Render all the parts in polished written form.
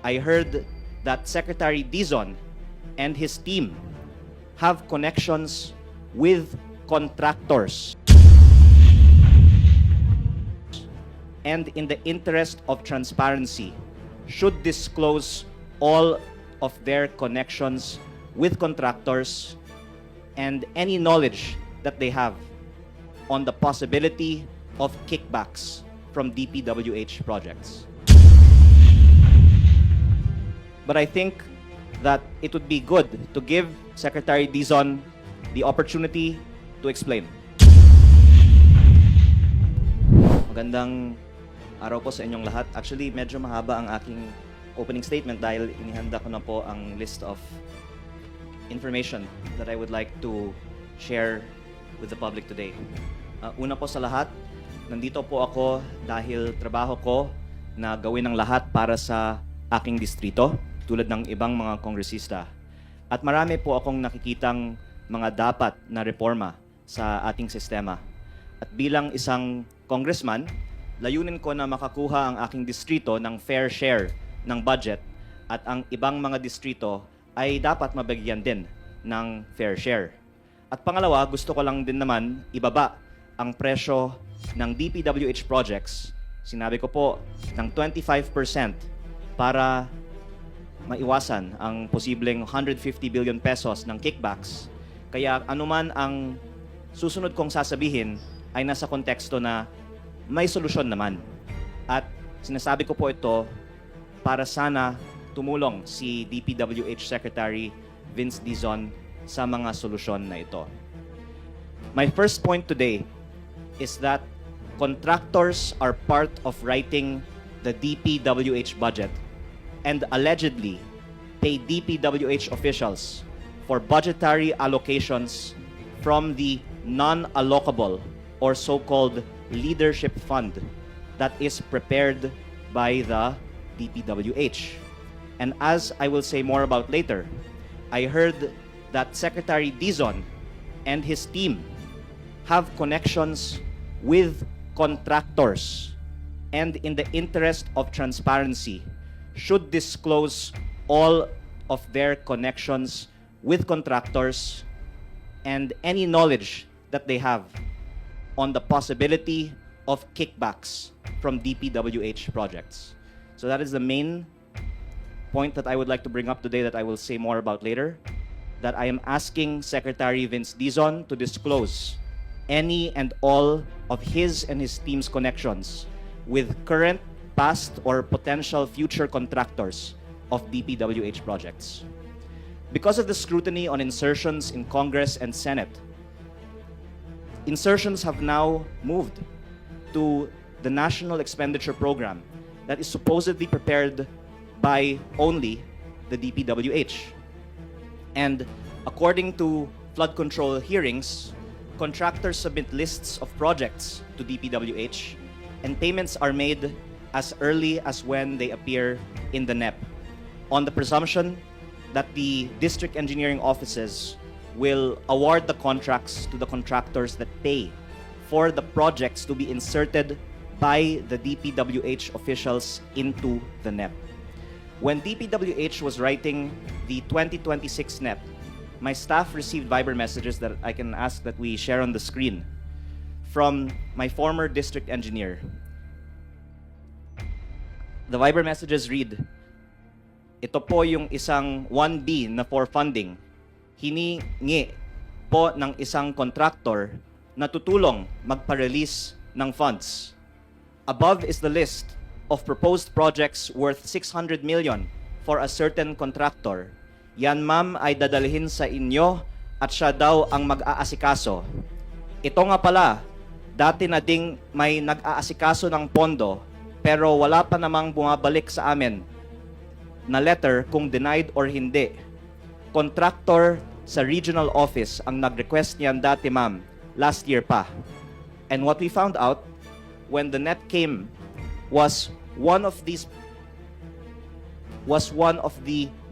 I heard that Secretary Dizon and his team have connections with contractors. And in the interest of transparency, should disclose all of their connections with contractors and any knowledge that they have on the possibility of kickbacks from DPWH projects. But I think that it would be good to give Secretary Dizon the opportunity to explain. Magandang araw po sa inyong lahat. Actually, medyo mahaba ang aking opening statement dahil inihanda ko na po ang list of information that I would like to share with the public today. Una po sa lahat, nandito po ako dahil trabaho ko na gawin ang lahat para sa aking distrito, tulad ng ibang mga kongresista. At marami po akong nakikitang mga dapat na reforma sa ating sistema. At bilang isang congressman, layunin ko na makakuha ang aking distrito ng fair share ng budget at ang ibang mga distrito ay dapat mabigyan din ng fair share. At pangalawa, gusto ko lang din naman ibaba ang presyo ng DPWH projects, sinabi ko po, ng 25% para maiwasan ang posibleng 150 billion pesos ng kickbacks. Kaya anuman ang susunod kong sasabihin ay nasa konteksto na may solusyon naman. At sinasabi ko po ito para sana tumulong si DPWH Secretary Vince Dizon sa mga solusyon na ito. My first point today is that contractors are part of writing the DPWH budget and allegedly pay DPWH officials for budgetary allocations from the non-allocable or so-called leadership fund that is prepared by the DPWH. And as I will say more about later, I heard that Secretary Dizon and his team have connections with contractors, and in the interest of transparency, should disclose all of their connections with contractors and any knowledge that they have on the possibility of kickbacks from DPWH projects. So that is the main point that I would like to bring up today that I will say more about later, that I am asking Secretary Vince Dizon to disclose any and all of his and his team's connections with current, past, or potential future contractors of DPWH projects. Because of the scrutiny on insertions in Congress and Senate, insertions have now moved to the National Expenditure Program that is supposedly prepared by only the DPWH. And according to flood control hearings, contractors submit lists of projects to DPWH and payments are made as early as when they appear in the NEP, on the presumption that the district engineering offices will award the contracts to the contractors that pay for the projects to be inserted by the DPWH officials into the NEP. When DPWH was writing the 2026 NEP, my staff received Viber messages that I can ask that we share on the screen from my former district engineer. The Viber messages read, ito po yung isang 1B na for funding. Hiningi po ng isang contractor na tutulong magpa-release ng funds. Above is the list of proposed projects worth 600 million for a certain contractor. Yan ma'am ay dadalhin sa inyo at siya daw ang mag-aasikaso. Ito nga pala, dati na ding may nag-aasikaso ng pondo pero wala pa namang bumabalik sa amin na letter kung denied or hindi. Contractor sa regional office ang nag-request niyan dati ma'am, last year pa. And what we found out when the net came was one of the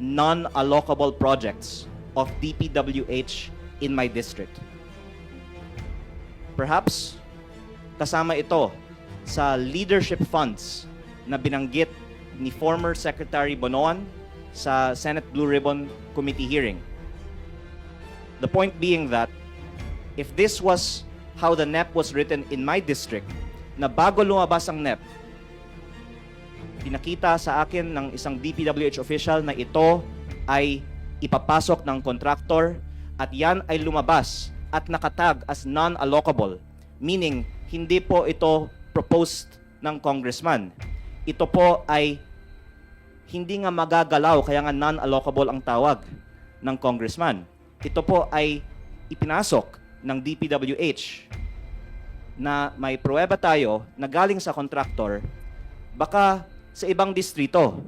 non-allocable projects of DPWH in my district. Perhaps kasama ito sa leadership funds na binanggit ni former Secretary Bonoan sa Senate Blue Ribbon Committee hearing. The point being that if this was how the NEP was written in my district, na bago lumabas ang NEP, pinakita sa akin ng isang DPWH official na ito ay ipapasok ng contractor at yan ay lumabas at nakatag as non-allocable, meaning hindi po ito proposed ng congressman. Ito po ay hindi nga magagalaw, kaya nga non-allocable ang tawag ng congressman. Ito po ay ipinasok ng DPWH na may pruweba tayo na galing sa contractor, baka sa ibang distrito,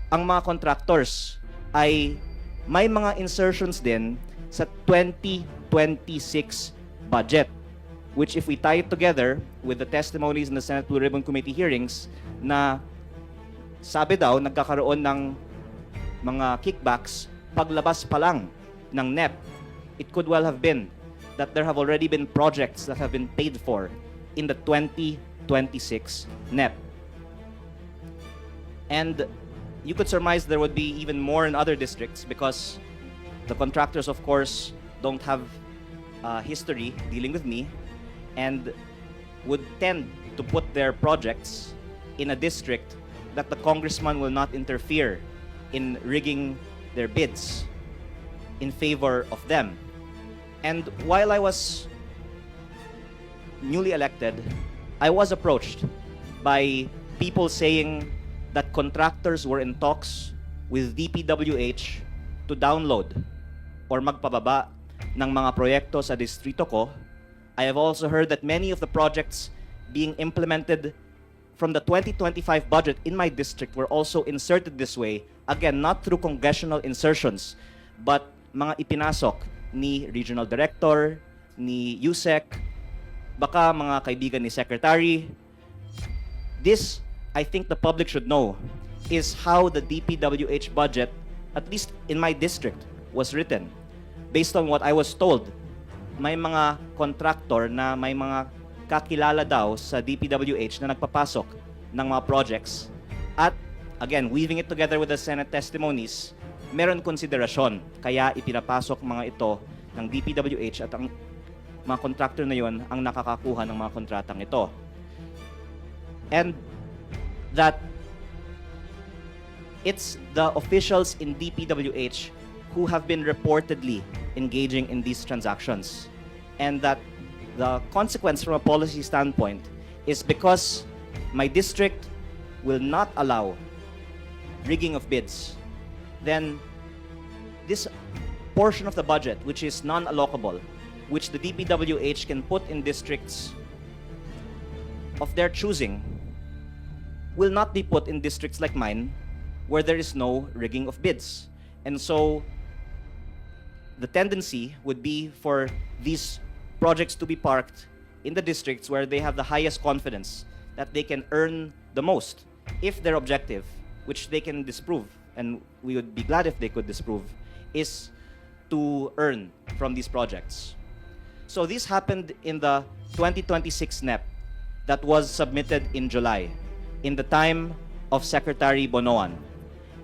ang mga contractors ay may mga insertions din sa 2026 budget, which if we tie it together with the testimonies in the Senate Blue Ribbon Committee hearings na sabi daw nagkakaroon ng mga kickbacks paglabas pa lang ng NEP, it could well have been that there have already been projects that have been paid for in the 2026 NEP. And you could surmise there would be even more in other districts because the contractors, of course, don't have history dealing with me and would tend to put their projects in a district that the congressman will not interfere in rigging their bids in favor of them. And while I was newly elected, I was approached by people saying that contractors were in talks with DPWH to download or magpababa ng mga proyekto sa distrito ko. I have also heard that many of the projects being implemented from the 2025 budget in my district were also inserted this way. Again, not through congressional insertions, but mga ipinasok ni Regional Director, ni USEC, baka mga kaibigan ni Secretary. This, I think the public should know, is how the DPWH budget, at least in my district, was written. Based on what I was told, may mga contractor na may mga kakilala daw sa DPWH na nagpapasok ng mga projects. At again, weaving it together with the Senate testimonies, meron konsiderasyon. Kaya ipinapasok mga ito ng DPWH at ang mga contractor na yon ang nakakakuha ng mga kontratang ito. And that it's the officials in DPWH who have been reportedly engaging in these transactions. And that the consequence from a policy standpoint is because my district will not allow rigging of bids, then this portion of the budget, which is non-allocable, which the DPWH can put in districts of their choosing, will not be put in districts like mine, where there is no rigging of bids. And so, the tendency would be for these projects to be parked in the districts where they have the highest confidence that they can earn the most if their objective, which they can disprove, and we would be glad if they could disprove, is to earn from these projects. So this happened in the 2026 NEP that was submitted in July, in the time of Secretary Bonoan.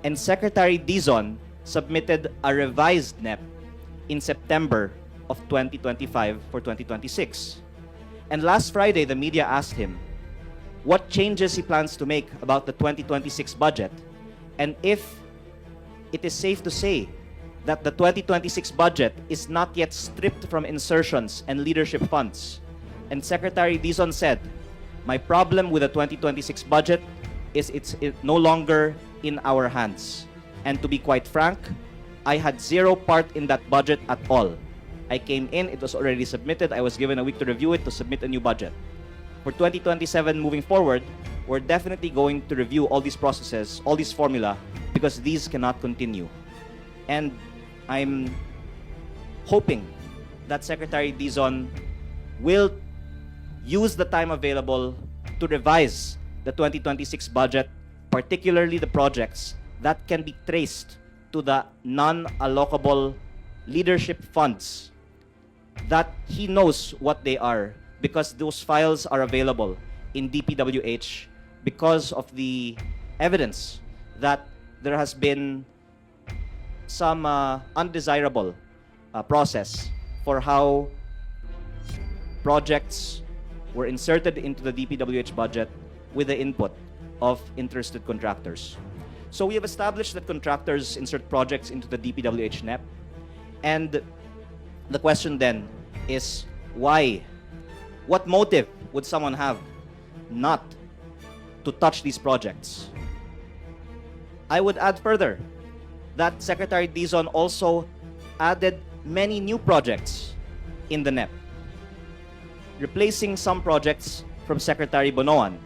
And Secretary Dizon submitted a revised NEP in September of 2025 for 2026. And last Friday, the media asked him what changes he plans to make about the 2026 budget, and if it is safe to say that the 2026 budget is not yet stripped from insertions and leadership funds. And Secretary Dizon said, "My problem with the 2026 budget is it's no longer in our hands. And to be quite frank, I had zero part in that budget at all. I came in, it was already submitted, I was given a week to review it to submit a new budget. For 2027 moving forward, we're definitely going to review all these processes, all these formula, because these cannot continue." And I'm hoping that Secretary Dizon will use the time available to revise the 2026 budget, particularly the projects that can be traced to the non-allocable leadership funds, that he knows what they are because those files are available in DPWH because of the evidence that there has been some undesirable process for how projects were inserted into the DPWH budget with the input of interested contractors. So we have established that contractors insert projects into the DPWH NEP, and the question then is why? What motive would someone have not to touch these projects? I would add further that Secretary Dizon also added many new projects in the NEP, replacing some projects from Secretary Bonoan,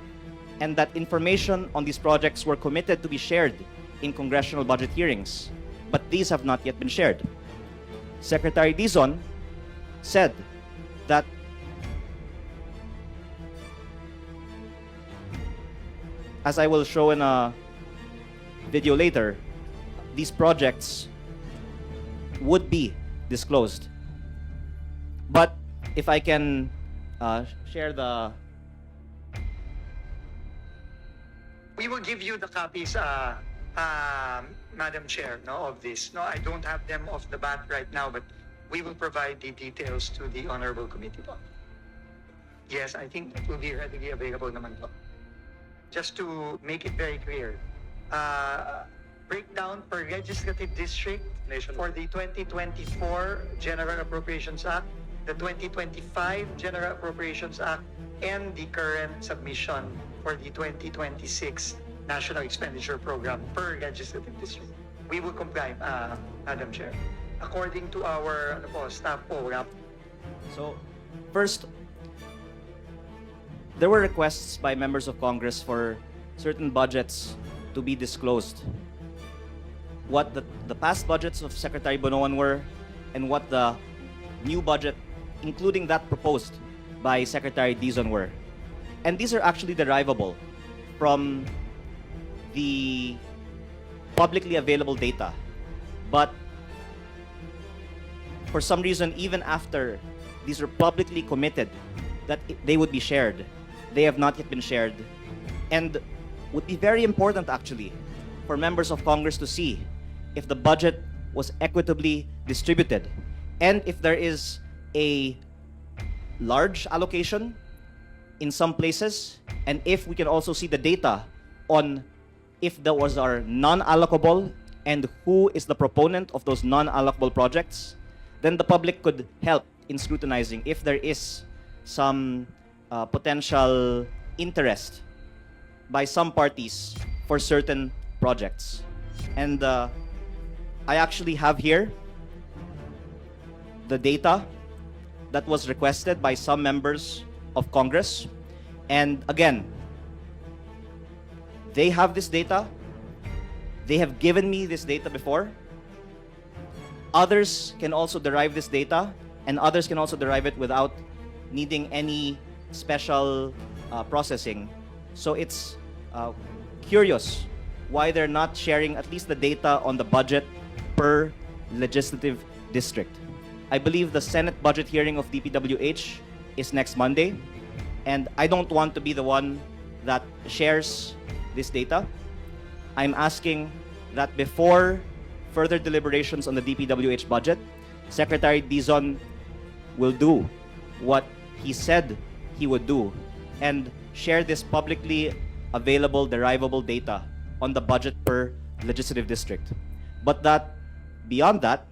and that information on these projects were committed to be shared in congressional budget hearings, but these have not yet been shared. Secretary Dizon said that as I will show in a video later, these projects would be disclosed. But if I can share the... We will give you the copies, Madam Chair, of this. I don't have them off the bat right now, but we will provide the details to the Honorable Committee. Yes, I think it will be readily available naman po. Just to make it very clear, breakdown per legislative district for the 2024 General Appropriations Act, the 2025 General Appropriations Act, and the current submission for the 2026 National Expenditure Program per legislative district. We will comply, Madam Chair, according to our staff program. So, first, there were requests by members of Congress for certain budgets to be disclosed. What the past budgets of Secretary Bonoan were, and what the new budget, including that proposed by Secretary Dizon, were. And these are actually derivable from the publicly available data. But for some reason, even after these are publicly committed that they would be shared, they have not yet been shared. And would be very important actually for members of Congress to see if the budget was equitably distributed, and if there is a large allocation in some places, and if we can also see the data on if those are non-allocable and who is the proponent of those non-allocable projects, then the public could help in scrutinizing if there is some potential interest by some parties for certain projects. And I actually have here the data that was requested by some members of Congress. And again, they have this data. They have given me this data before. Others can also derive this data, and others can also derive it without needing any special processing. So it's curious why they're not sharing at least the data on the budget per legislative district. I believe the Senate budget hearing of DPWH is next Monday, and I don't want to be the one that shares this data. I'm asking that before further deliberations on the DPWH budget, Secretary Dizon will do what he said he would do and share this publicly available derivable data on the budget per legislative district. But that beyond that,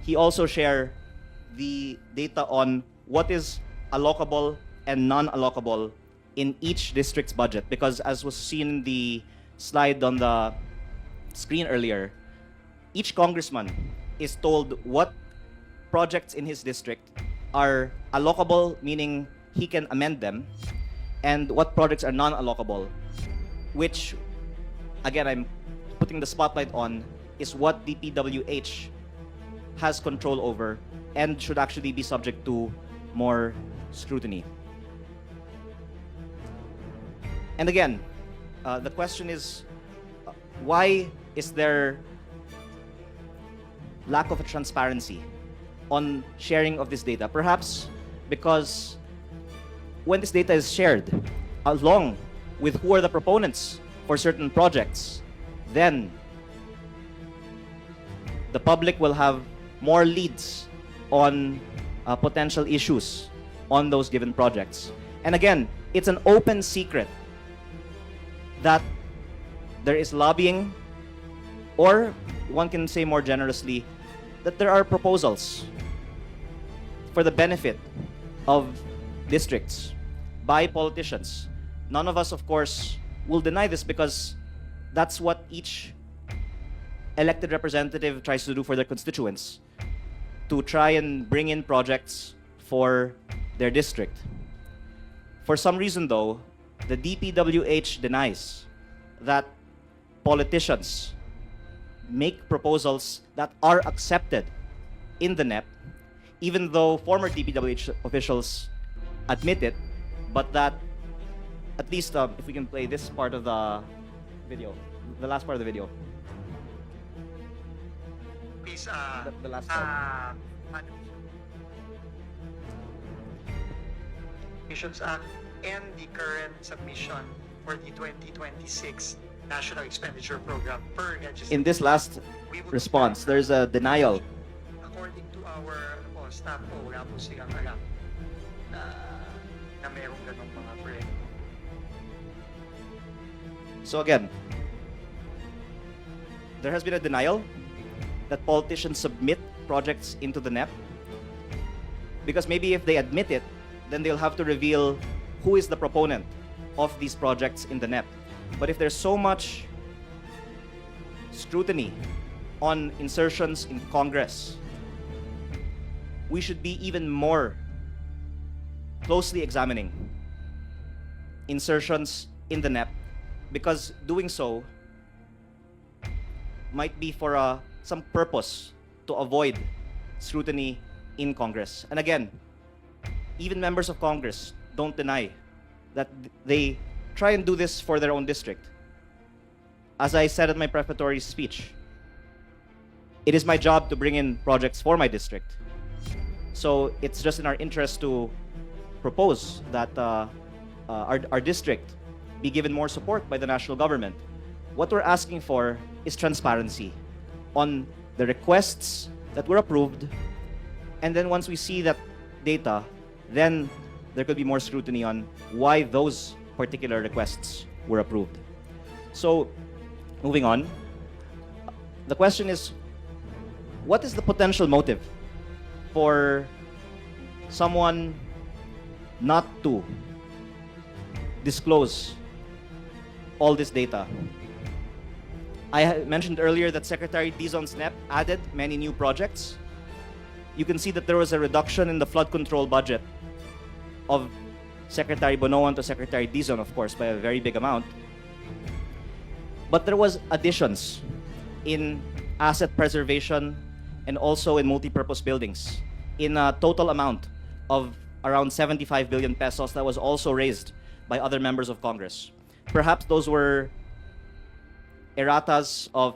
he also share the data on what is allocable and non-allocable in each district's budget, because as was seen in the slide on the screen earlier, each congressman is told what projects in his district are allocable, meaning he can amend them, and what projects are non-allocable, which, again, I'm putting the spotlight on, is what DPWH has control over and should actually be subject to more scrutiny. And again, the question is, why is there lack of transparency on sharing of this data? Perhaps because when this data is shared, along with who are the proponents for certain projects, then the public will have more leads on potential issues on those given projects. And again, it's an open secret that there is lobbying, or one can say more generously, that there are proposals for the benefit of districts by politicians. None of us, of course, will deny this because that's what each elected representative tries to do for their constituents, to try and bring in projects for their district. For some reason, though, the DPWH denies that politicians make proposals that are accepted in the NEP, even though former DPWH officials admit it, but that at least if we can play this part of the video, the last part of the video. Please, The last part. Appropriations Act and the current submission for the 2026 National Expenditure Program per legislature. In this last response, there's a denial. According to our staff po, wala po silang alam na mayroong ganong mga proyekto. So again, there has been a denial that politicians submit projects into the NEP, because maybe if they admit it, then they'll have to reveal who is the proponent of these projects in the NEP. But if there's so much scrutiny on insertions in Congress, we should be even more closely examining insertions in the NEP, because doing so might be for some purpose to avoid scrutiny in Congress. And again, even members of Congress don't deny that they try and do this for their own district. As I said in my prefatory speech, it is my job to bring in projects for my district. So it's just in our interest to propose that our district be given more support by the national government. What we're asking for is transparency on the requests that were approved, and then once we see that data, then there could be more scrutiny on why those particular requests were approved. So, moving on, the question is, what is the potential motive for someone not to disclose all this data? I mentioned earlier that Secretary Dizon's NEP added many new projects. You can see that there was a reduction in the flood control budget of Secretary Bonoan to Secretary Dizon, of course, by a very big amount. But there was additions in asset preservation and also in multipurpose buildings in a total amount of around 75 billion pesos that was also raised by other members of Congress. Perhaps those were erratas of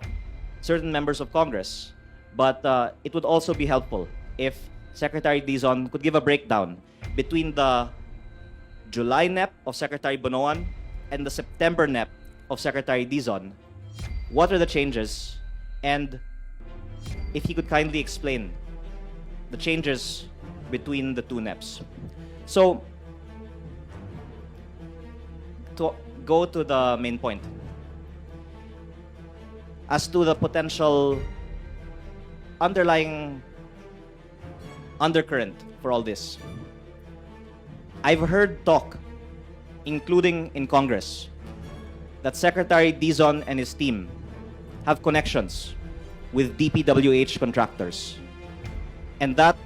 certain members of Congress, but it would also be helpful if Secretary Dizon could give a breakdown between the July NEP of Secretary Bonoan and the September NEP of Secretary Dizon. What are the changes? And if he could kindly explain the changes between the two NEPs. So, to go to the main point, as to the potential underlying undercurrent for all this, I've heard talk, including in Congress, that Secretary Dizon and his team have connections with DPWH contractors, and that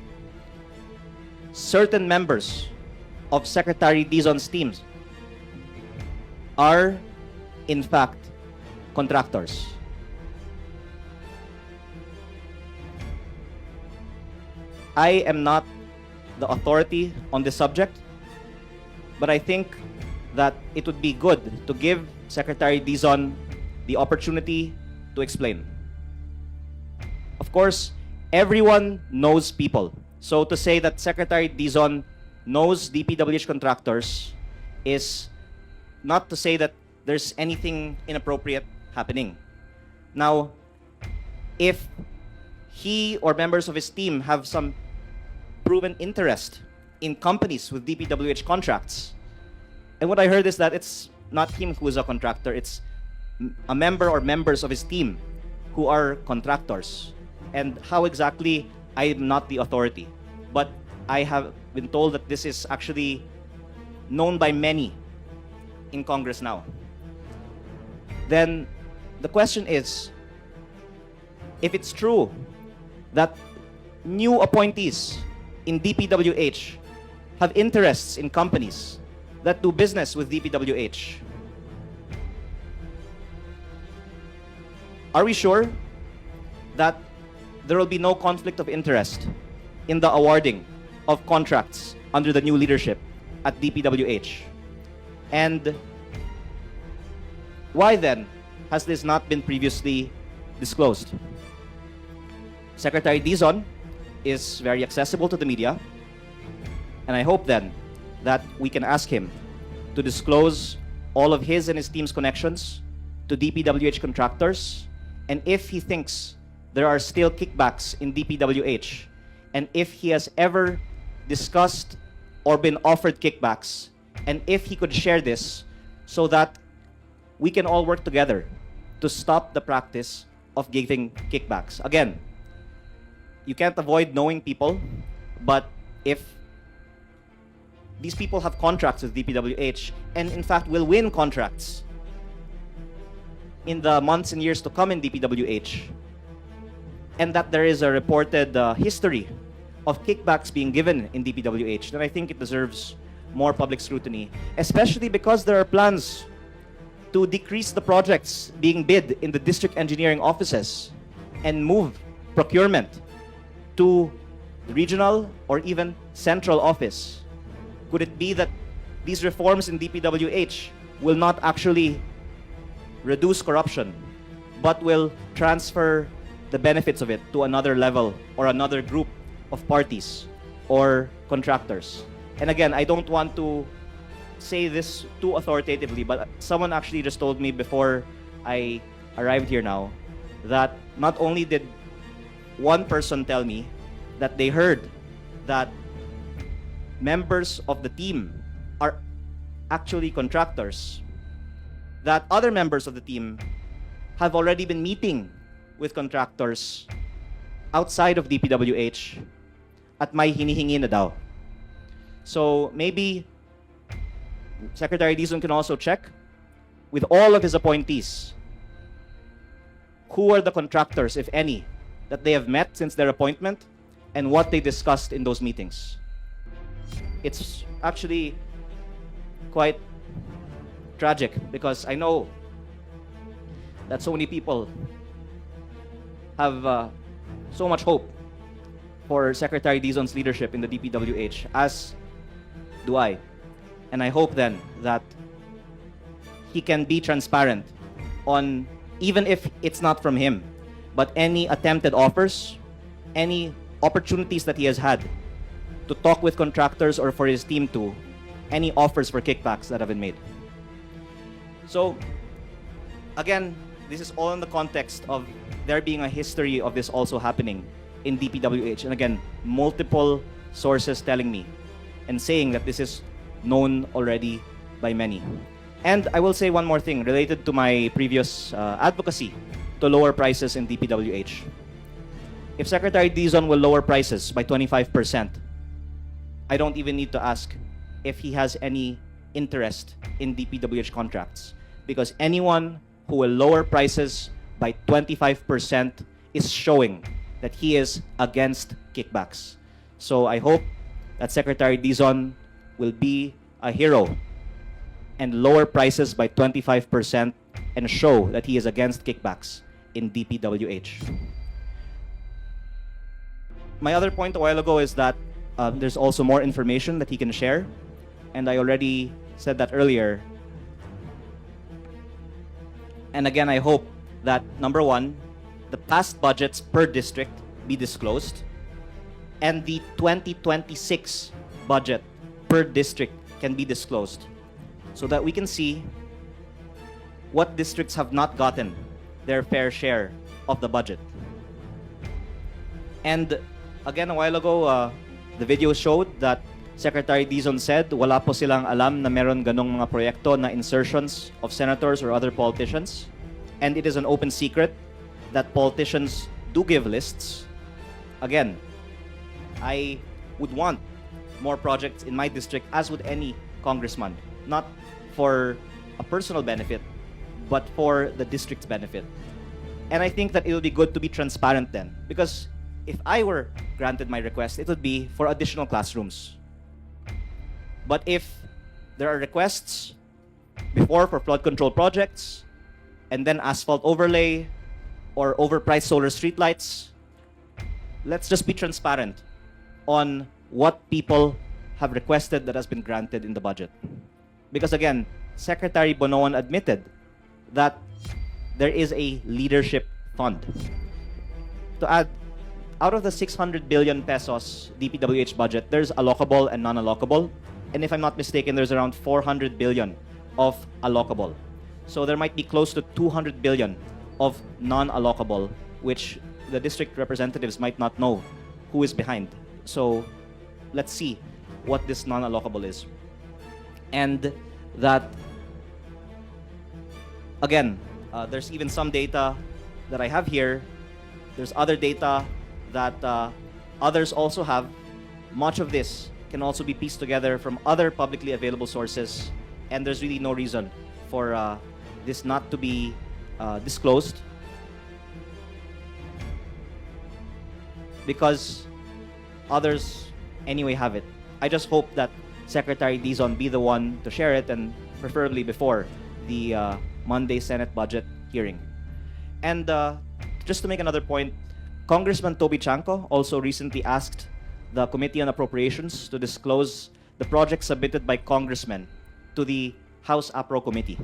certain members of Secretary Dizon's teams are, in fact, contractors. I am not the authority on this subject, but I think that it would be good to give Secretary Dizon the opportunity to explain. Of course, everyone knows people. So to say that Secretary Dizon knows DPWH contractors is not to say that there's anything inappropriate happening. Now, if he or members of his team have some proven interest in companies with DPWH contracts, and what I heard is that it's not him who is a contractor, it's a member or members of his team who are contractors. And how exactly, I'm not the authority. But I have been told that this is actually known by many in Congress now. Then the question is, if it's true that new appointees in DPWH have interests in companies that do business with DPWH, are we sure that there will be no conflict of interest in the awarding of contracts under the new leadership at DPWH? And why then has this not been previously disclosed? Secretary Dizon is very accessible to the media, and I hope then that we can ask him to disclose all of his and his team's connections to DPWH contractors, and if he thinks there are still kickbacks in DPWH, and if he has ever discussed or been offered kickbacks, and if he could share this so that we can all work together to stop the practice of giving kickbacks. Again, you can't avoid knowing people, but if these people have contracts with DPWH and in fact will win contracts in the months and years to come in DPWH, and that there is a reported history of kickbacks being given in DPWH, then I think it deserves more public scrutiny, especially because there are plans to decrease the projects being bid in the district engineering offices and move procurement to the regional or even central office. Could it be that these reforms in DPWH will not actually reduce corruption, but will transfer the benefits of it to another level or another group of parties or contractors? And again, I don't want to say this too authoritatively, but someone actually just told me before I arrived here now that not only did one person tell me that they heard that members of the team are actually contractors, that other members of the team have already been meeting with contractors outside of DPWH at may hinihingi na daw. So maybe Secretary Dizon can also check with all of his appointees who are the contractors, if any, that they have met since their appointment and what they discussed in those meetings. It's actually quite tragic because I know that so many people have so much hope for Secretary Dizon's leadership in the DPWH, as do I. And I hope then that he can be transparent on, even if it's not from him, but any attempted offers, any opportunities that he has had to talk with contractors or for his team to, any offers for kickbacks that have been made. So, again, this is all in the context of there being a history of this also happening in DPWH. And again, multiple sources telling me and saying that this is known already by many. And I will say one more thing related to my previous advocacy to lower prices in DPWH. If Secretary Dizon will lower prices by 25%, I don't even need to ask if he has any interest in DPWH contracts, because anyone who will lower prices by 25% is showing that he is against kickbacks. So I hope that Secretary Dizon will be a hero and lower prices by 25% and show that he is against kickbacks in DPWH. My other point a while ago is that there's also more information that he can share, and I already said that earlier. And again, I hope that, number one, the past budgets per district be disclosed, and the 2026 budget per district can be disclosed, so that we can see what districts have not gotten their fair share of the budget. And again, a while ago, the video showed that Secretary Dizon said wala po silang alam na meron ganong mga proyekto na insertions of senators or other politicians. And it is an open secret that politicians do give lists. Again, I would want more projects in my district, as would any congressman, not for a personal benefit, but for the district's benefit. And I think that it would be good to be transparent then, because if I were granted my request, it would be for additional classrooms. But if there are requests before for flood control projects, and then asphalt overlay, or overpriced solar streetlights, let's just be transparent on what people have requested that has been granted in the budget. Because again, Secretary Bonoan admitted that there is a leadership fund. To add, out of the 600 billion pesos DPWH budget, there's allocable and non-allocable. And if I'm not mistaken, there's around 400 billion of allocable. So there might be close to 200 billion of non-allocable, which the district representatives might not know who is behind. So let's see what this non-allocable is. And that, again, there's even some data that I have here. There's other data that others also have. Much of this can also be pieced together from other publicly available sources, and there's really no reason for this not to be disclosed, because others anyway have it. I just hope that Secretary Dizon be the one to share it, and preferably before the Monday Senate budget hearing. And just to make another point, Congressman Toby Chanco also recently asked the Committee on Appropriations to disclose the projects submitted by congressmen to the House APRO Committee.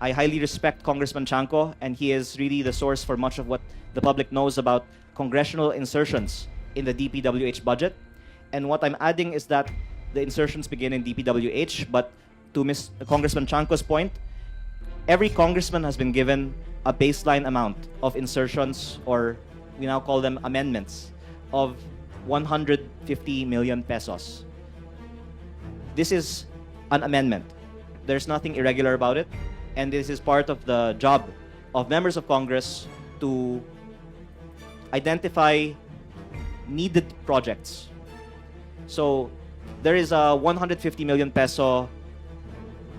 I highly respect Congressman Chanco, and he is really the source for much of what the public knows about congressional insertions in the DPWH budget. And what I'm adding is that the insertions begin in DPWH, but to Congressman Chanco's point, every congressman has been given a baseline amount of insertions, or we now call them amendments, of 150 million pesos. This is an amendment. There's nothing irregular about it, and this is part of the job of members of Congress to identify needed projects. So there is a 150 million peso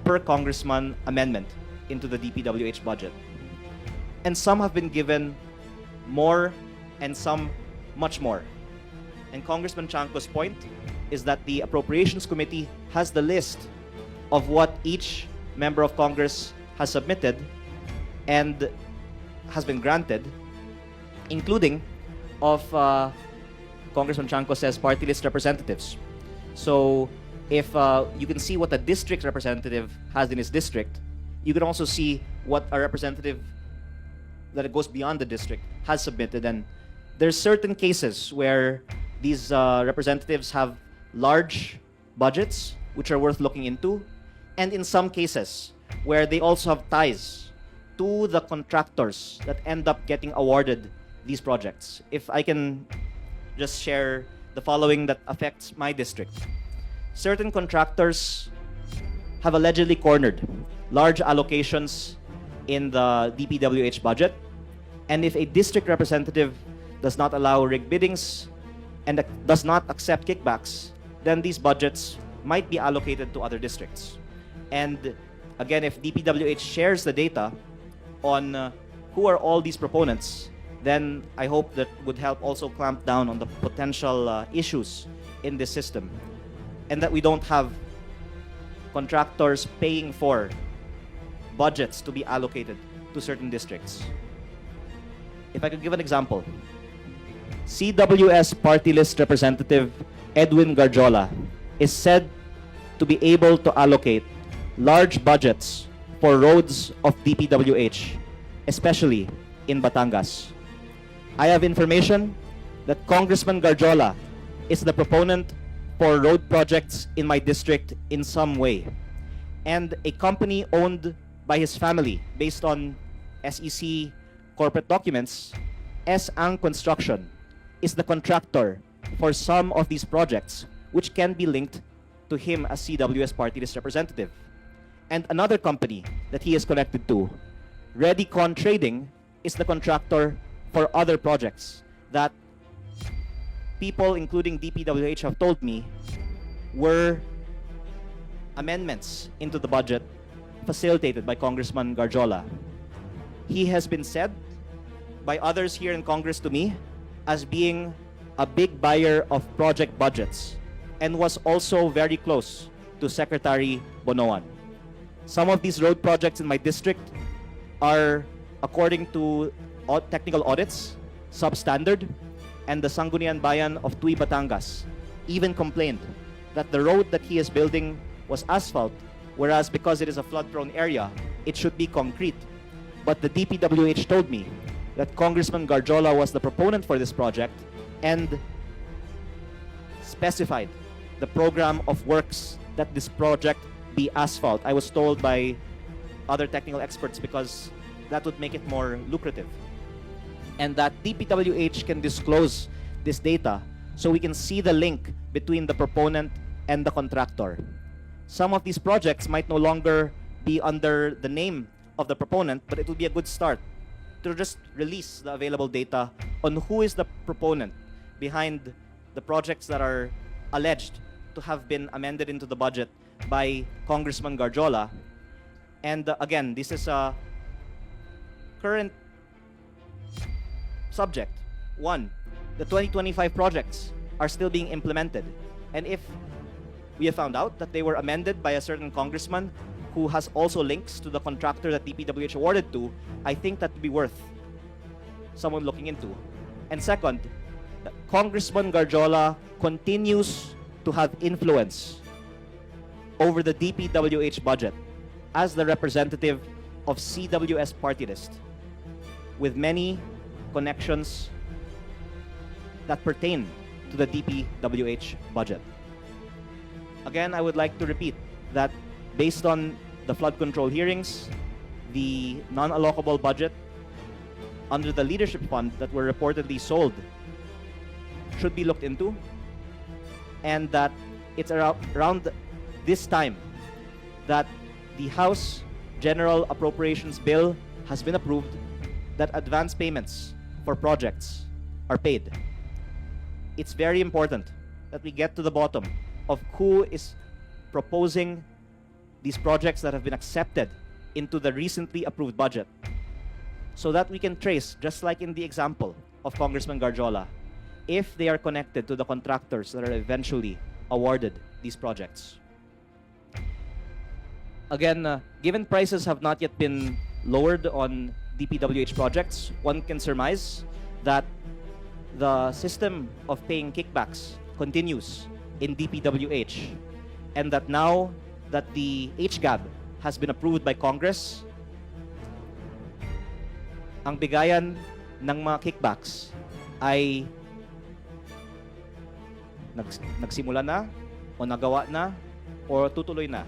per congressman amendment into the DPWH budget. And some have been given more and some much more. And Congressman Chanco's point is that the Appropriations Committee has the list of what each member of Congress has submitted and has been granted, including of Congressman Chanco says party list representatives. So if you can see what a district representative has in his district, you can also see what a representative that it goes beyond the district has submitted. And there's certain cases where these representatives have large budgets, which are worth looking into, and in some cases where they also have ties to the contractors that end up getting awarded these projects. If I can just share the following that affects my district. Certain contractors have allegedly cornered large allocations in the DPWH budget, and if a district representative does not allow rig biddings and does not accept kickbacks, then these budgets might be allocated to other districts. And again, if DPWH shares the data on who are all these proponents, then I hope that would help also clamp down on the potential issues in this system, and that we don't have contractors paying for budgets to be allocated to certain districts. If I could give an example, CWS party list representative Edwin Garjola is said to be able to allocate large budgets for roads of DPWH, especially in Batangas. I have information that Congressman Garjola is the proponent for road projects in my district in some way. And a company owned by his family based on SEC corporate documents, Ang Construction is the contractor for some of these projects which can be linked to him as CWS party list representative. And another company that he is connected to, Readycon Trading, is the contractor for other projects that people, including DPWH, have told me were amendments into the budget facilitated by Congressman Garjola. He has been said by others here in Congress to me as being a big buyer of project budgets and was also very close to Secretary Bonoan. Some of these road projects in my district are, according to technical audits, substandard, and the Sangguniang Bayan of Tui, Batangas even complained that the road that he is building was asphalt, whereas because it is a flood-prone area, it should be concrete. But the DPWH told me that Congressman Garjola was the proponent for this project and specified the program of works that this project be asphalt. I was told by other technical experts because that would make it more lucrative. And that DPWH can disclose this data so we can see the link between the proponent and the contractor. Some of these projects might no longer be under the name of the proponent, but it would be a good start to just release the available data on who is the proponent behind the projects that are alleged to have been amended into the budget by Congressman Garjola. And again, this is a current subject. One, the 2025 projects are still being implemented. And if we have found out that they were amended by a certain congressman who has also links to the contractor that DPWH awarded to, I think that would be worth someone looking into. And second, Congressman Garjola continues to have influence over the DPWH budget as the representative of CWS party list with many connections that pertain to the DPWH budget. Again, I would like to repeat that based on the flood control hearings, the non-allocable budget under the leadership fund that were reportedly sold should be looked into, and that it's around this time that the House General Appropriations Bill has been approved that advance payments for projects are paid. It's very important that we get to the bottom of who is proposing these projects that have been accepted into the recently approved budget so that we can trace, just like in the example of Congressman Garjola, if they are connected to the contractors that are eventually awarded these projects. Again, given prices have not yet been lowered on DPWH projects, one can surmise that the system of paying kickbacks continues in DPWH, and that now that the HGAB has been approved by Congress, ang bigayan ng mga kickbacks ay nagsimula na o nagawa na o tutuloy na.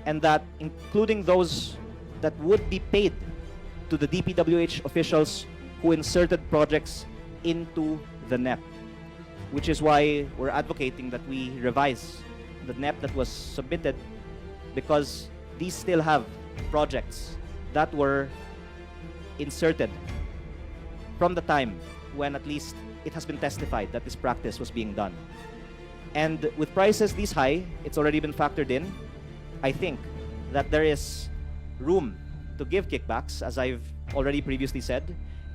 And that including those that would be paid to the DPWH officials who inserted projects into the NEP, which is why we're advocating that we revise the NEP that was submitted, because these still have projects that were inserted from the time when at least it has been testified that this practice was being done. And with prices this high, it's already been factored in. I think that there is room to give kickbacks, as I've already previously said,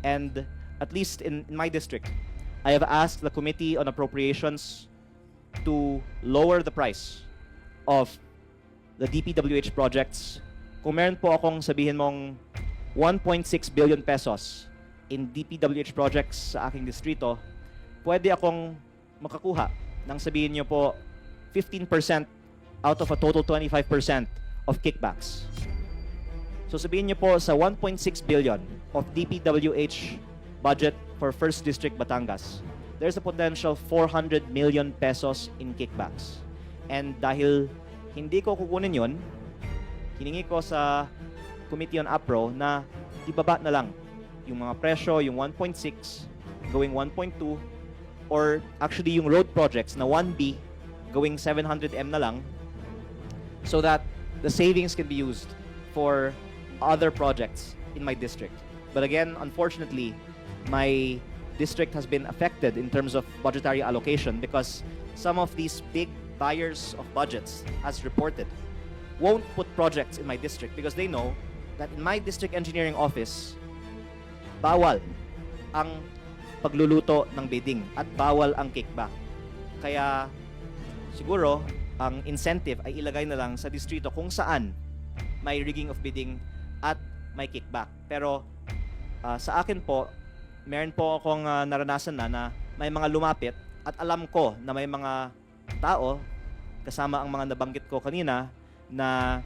and at least in my district, I have asked the Committee on Appropriations to lower the price of the DPWH projects. Kung meron po akong sabihin mong 1.6 billion pesos in DPWH projects sa aking distrito, pwede akong makakuha ng sabihin niyo po 15% out of a total 25% of kickbacks. So sabihin niyo po sa 1.6 billion of DPWH budget for 1st District Batangas, there's a potential 400 million pesos in kickbacks. And dahil hindi ko kukunin yun, hiningi ko sa Committee on APRO na ibaba na lang yung mga presyo, yung 1.6 going 1.2, or actually yung road projects na 1B going 700M na lang, so that the savings can be used for other projects in my district. But again, unfortunately, my district has been affected in terms of budgetary allocation because some of these big buyers of budgets, as reported, won't put projects in my district because they know that in my district engineering office, bawal ang pagluluto ng bidding at bawal ang kickback. Kaya siguro ang incentive ay ilagay na lang sa distrito kung saan may rigging of bidding at may kickback. Pero sa akin po, meron po akong naranasan na may mga lumapit at alam ko na may mga tao, kasama ang mga nabanggit ko kanina, na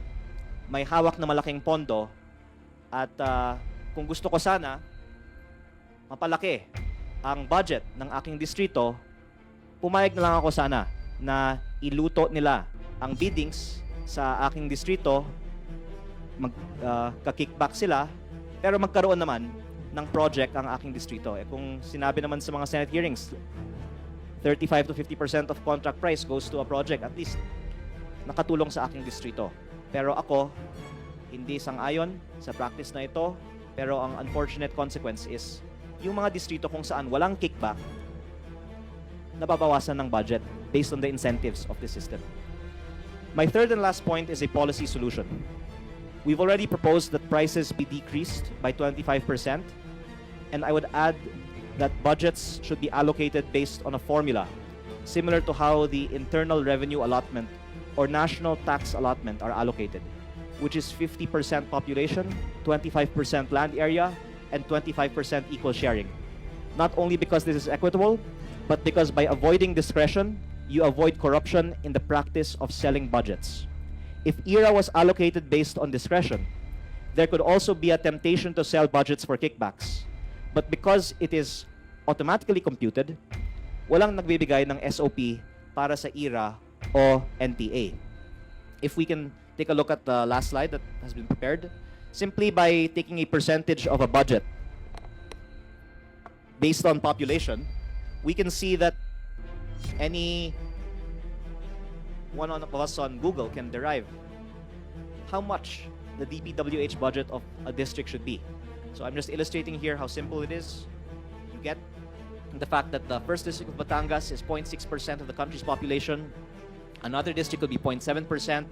may hawak na malaking pondo at kung gusto ko sana mapalaki ang budget ng aking distrito, pumayag na lang ako sana na iluto nila ang biddings sa aking distrito, magka-kickback sila, pero magkaroon naman ng project ang aking distrito. Kung sinabi naman sa mga Senate hearings, 35 to 50% of contract price goes to a project, at least nakatulong sa aking distrito. Pero ako, hindi sang-ayon sa practice na ito, pero ang unfortunate consequence is yung mga distrito kung saan walang kickback, nababawasan ng budget based on the incentives of the system. My third and last point is a policy solution. We've already proposed that prices be decreased by 25%, and I would add that budgets should be allocated based on a formula similar to how the internal revenue allotment or national tax allotment are allocated, which is 50% population, 25% land area, and 25% equal sharing. Not only because this is equitable, but because by avoiding discretion, you avoid corruption in the practice of selling budgets. If ERA was allocated based on discretion, there could also be a temptation to sell budgets for kickbacks. But because it is automatically computed, walang nagbibigay ng SOP para sa ERA o NTA. If we can take a look at the last slide that has been prepared, simply by taking a percentage of a budget based on population, we can see that any one of us on Google can derive how much the DPWH budget of a district should be. So I'm just illustrating here how simple it is. You get the fact that the first district of Batangas is 0.6% of the country's population. Another district could be 0.7%,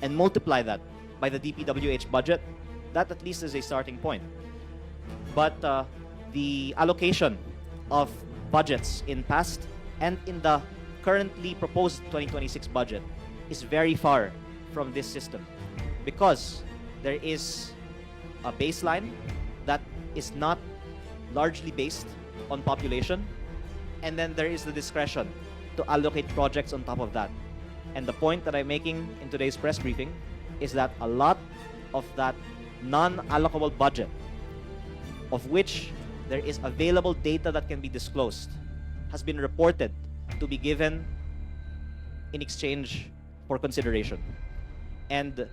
and multiply that by the DPWH budget. That at least is a starting point. But the allocation of budgets in past and in the currently proposed 2026 budget is very far from this system, because there is a baseline that is not largely based on population, and then there is the discretion to allocate projects on top of that. And the point that I'm making in today's press briefing is that a lot of that non-allocable budget, of which there is available data that can be disclosed, has been reported to be given in exchange for consideration. And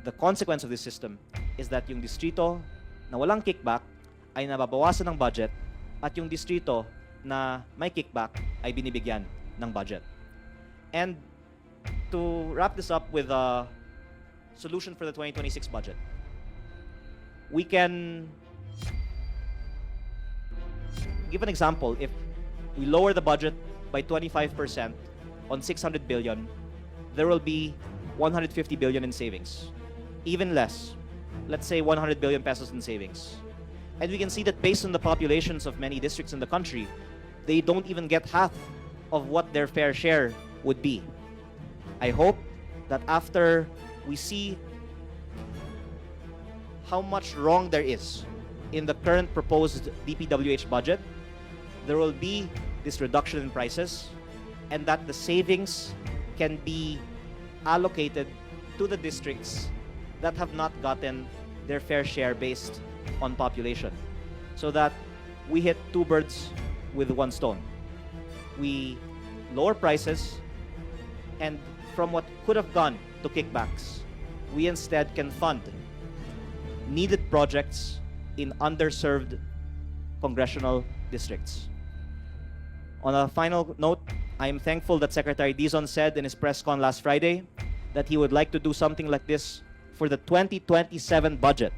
the consequence of this system is that yung distrito na walang kickback ay nababawasan ng budget, at yung distrito na may kickback ay binibigyan ng budget. And to wrap this up with a solution for the 2026 budget, we can give an example. If we lower the budget by 25% on 600 billion, there will be 150 billion in savings. Even less, let's say 100 billion pesos in savings. And we can see that based on the populations of many districts in the country, they don't even get half of what their fair share would be. I hope that after we see how much wrong there is in the current proposed DPWH budget, there will be this reduction in prices, and that the savings can be allocated to the districts that have not gotten their fair share based on population, so that we hit two birds with one stone. We lower prices, and from what could have gone to kickbacks, we instead can fund needed projects in underserved congressional districts. On a final note, I am thankful that Secretary Dizon said in his press con last Friday that he would like to do something like this for the 2027 budget.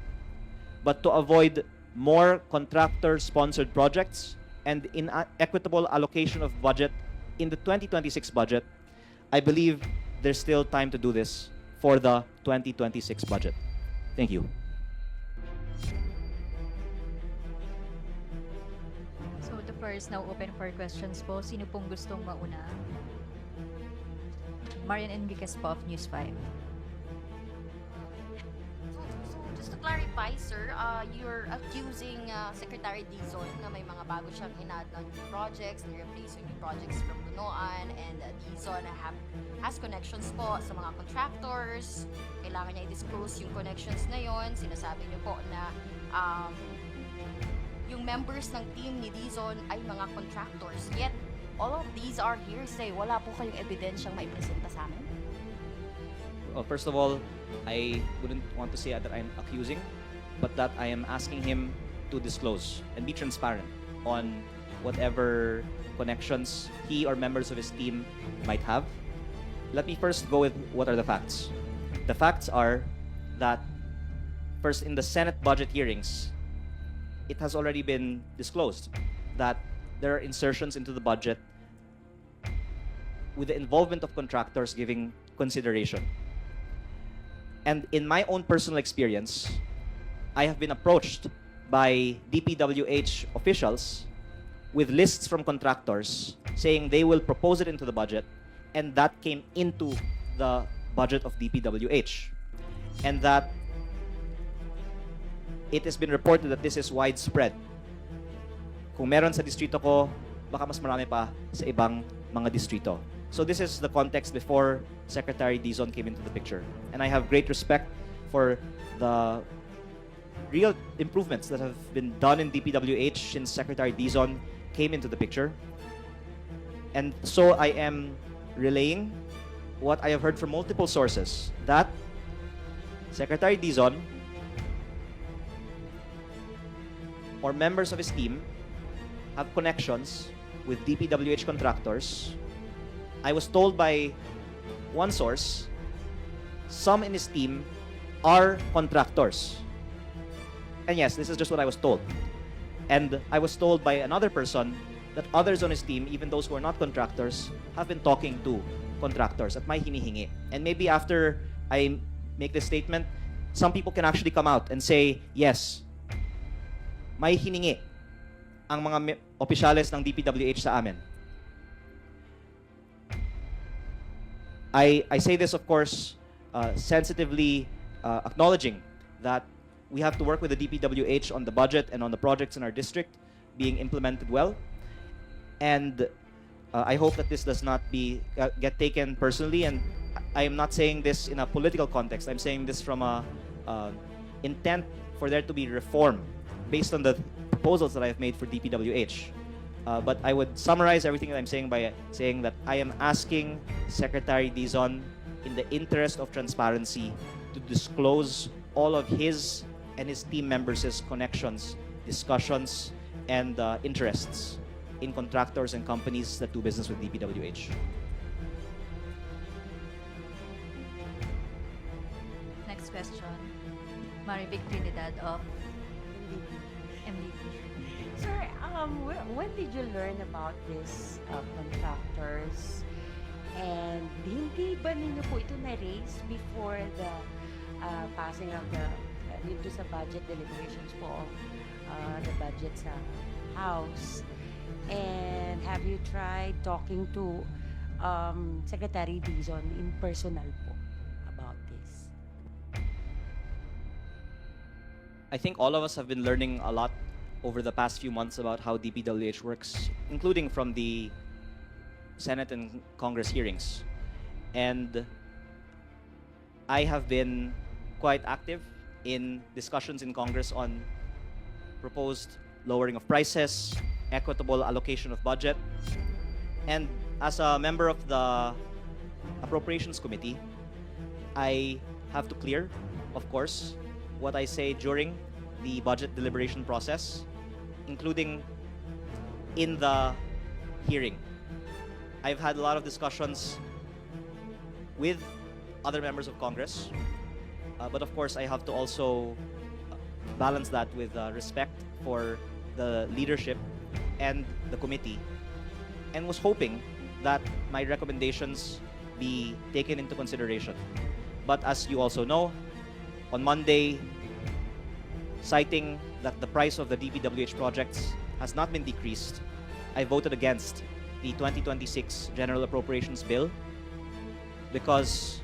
But to avoid more contractor-sponsored projects and inequitable allocation of budget in the 2026 budget, I believe there's still time to do this for the 2026 budget. Thank you. So the floor is now open for questions po. Sino pong gustong mauna? Marian Enriquez po of News 5. So just to clarify, sir, you're accusing Secretary Dizon na may mga bago siyang in-add na new projects, ni-replace yung new projects from Bunoan, and Dizon has connections po sa mga contractors. Kailangan niya i-disclose yung connections na yon. Sinasabi niyo po na yung members ng team ni Dizon ay mga contractors. Yet, all of these are hearsay. Wala po kayong ebidensyang maipresenta sa amin? Well, first of all, I wouldn't want to say that I'm accusing, but that I am asking him to disclose and be transparent on whatever connections he or members of his team might have. Let me first go with what are the facts. The facts are that, first, in the Senate budget hearings, it has already been disclosed that there are insertions into the budget with the involvement of contractors giving consideration. And in my own personal experience, I have been approached by DPWH officials with lists from contractors saying they will propose it into the budget, and that came into the budget of DPWH. And that it has been reported that this is widespread. Kung meron sa distrito ko, baka mas marami pa sa ibang mga distrito. So this is the context before Secretary Dizon came into the picture. And I have great respect for the real improvements that have been done in DPWH since Secretary Dizon came into the picture. And so I am relaying what I have heard from multiple sources, that Secretary Dizon or members of his team have connections with DPWH contractors. I was told by one source, some in his team are contractors. And yes, this is just what I was told. And I was told by another person that others on his team, even those who are not contractors, have been talking to contractors at may hinihingi. And maybe after I make this statement, some people can actually come out and say, yes, may hiningi ang mga opisyales ng DPWH sa amin. I say this, of course, sensitively acknowledging that we have to work with the DPWH on the budget and on the projects in our district being implemented well. And I hope that this does not get taken personally. And I am not saying this in a political context. I'm saying this from a intent for there to be reform based on the proposals that I have made for DPWH. But I would summarize everything that I'm saying by saying that I am asking Secretary Dizon, in the interest of transparency, to disclose all of his and his team members' connections, discussions, and interests in contractors and companies that do business with DPWH. Next question. Marivic Trinidad of MVP. Sir, when did you learn about this contractors? And hindi ba ninyo po ito na-raise before the passing of the dito sa budget deliberations po of the budget sa House? And have you tried talking to Secretary Dizon in personal po about this? I think all of us have been learning a lot over the past few months about how DPWH works, including from the Senate and Congress hearings. And I have been quite active in discussions in Congress on proposed lowering of prices, equitable allocation of budget. And as a member of the Appropriations Committee, I have to clear, of course, what I say during the budget deliberation process, including in the hearing. I've had a lot of discussions with other members of Congress, but of course I have to also balance that with respect for the leadership and the committee, and was hoping that my recommendations be taken into consideration. But as you also know, on Monday, citing that the price of the DPWH projects has not been decreased, I voted against the 2026 General Appropriations Bill because,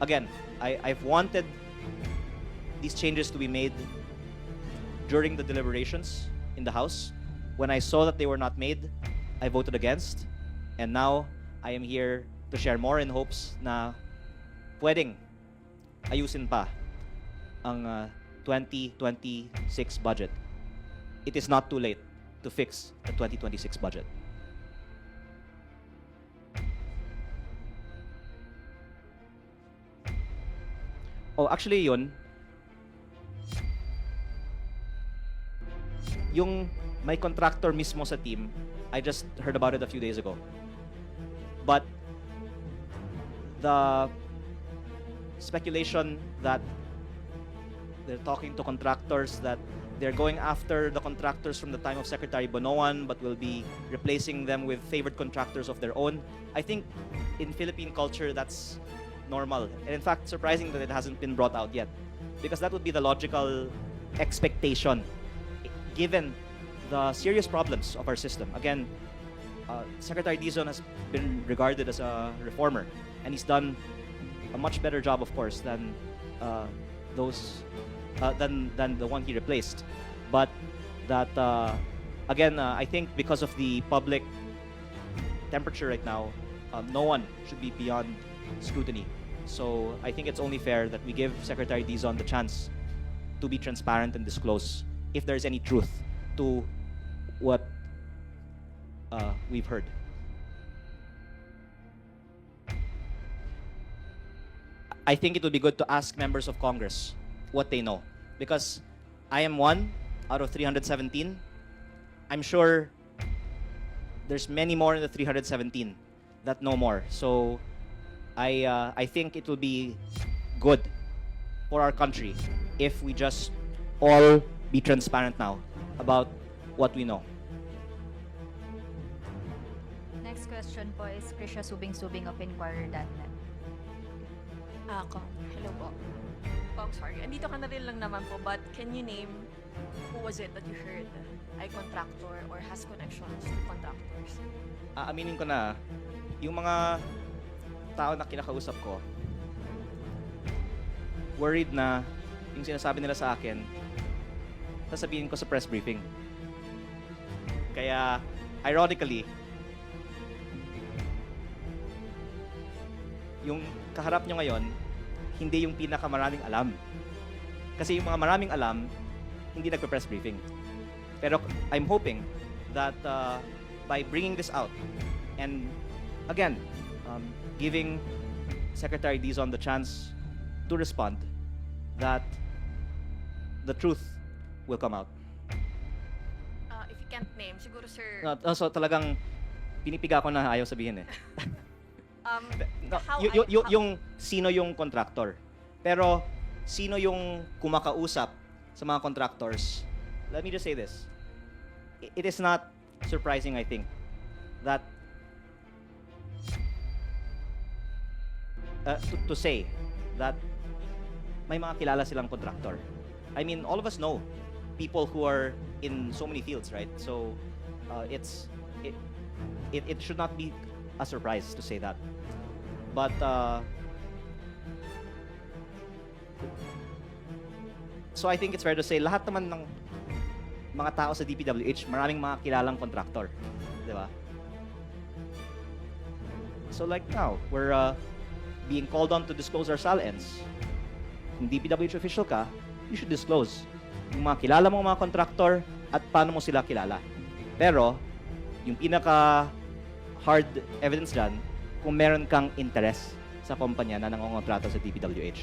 again, I've wanted these changes to be made during the deliberations in the House. When I saw that they were not made, I voted against. And now, I am here to share more in hopes na pwedeng ayusin pa ang 2026 budget. It is not too late to fix the 2026 budget. Oh, actually yun, yung may contractor mismo sa team, I just heard about it a few days ago. But the speculation that they're talking to contractors, that they're going after the contractors from the time of Secretary Bonoan but will be replacing them with favored contractors of their own. I think in Philippine culture that's normal. And in fact, surprising that it hasn't been brought out yet. Because that would be the logical expectation given the serious problems of our system. Again, Secretary Dizon has been regarded as a reformer, and he's done a much better job, of course, than than the one he replaced. But that again, I think because of the public temperature right now, no one should be beyond scrutiny. So I think it's only fair that we give Secretary Dizon the chance to be transparent and disclose if there's any truth to what we've heard. I think it would be good to ask members of Congress what they know. Because I am one out of 317. I'm sure there's many more in the 317 that know more. So I think it will be good for our country if we just all be transparent now about what we know. Next question po is Krisha Subing-Subing of Inquirer.net. Hello po. Oh, sorry. Andito ka na rin lang naman po, but can you name who was it that you heard ay contractor or has connections to contractors? Aminin ko na, yung mga tao na kinakausap ko, worried na yung sinasabi nila sa akin, sasabihin ko sa press briefing. Kaya, ironically, yung kaharap nyo ngayon, hindi yung pinakamaraming alam. Kasi yung mga maraming alam, hindi nagpe-press briefing. Pero I'm hoping that by bringing this out and again, giving Secretary Dizon the chance to respond, that the truth will come out. If you can't name, siguro sir, So talagang pinipiga ko na ayaw sabihin eh. how Yung sino yung contractor. Pero sino yung kumakausap sa mga contractors. Let me just say this. It is not surprising, I think, that to say that may mga kilala silang contractor. I mean, all of us know people who are in so many fields, right? So it should not be a surprise to say that. But so I think it's fair to say lahat naman ng mga tao sa DPWH, maraming mga kilalang contractor, di ba? So like now, we're being called on to disclose our SALNs. Kung DPWH official ka, you should disclose yung mga kilala mong mga contractor at paano mo sila kilala. Pero, yung pinaka hard evidence dyan, kung meron kang interest sa kumpanya na nangongontrato sa DPWH.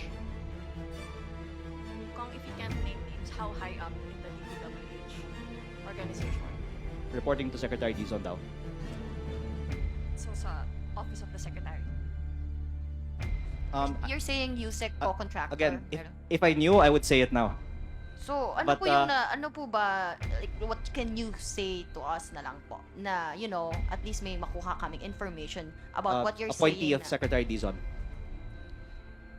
Kung how high up in the DPWH organization? Reporting to Secretary Dizon daw. So sa Office of the Secretary. You're saying USEC co-contractor? Again, Pero- if I knew, I would say it now. So, ano But, po yung ano po ba, like, what can you say to us na lang po? Na, you know, at least may makuha kaming information about what you're Appointee saying. of Secretary Dizon.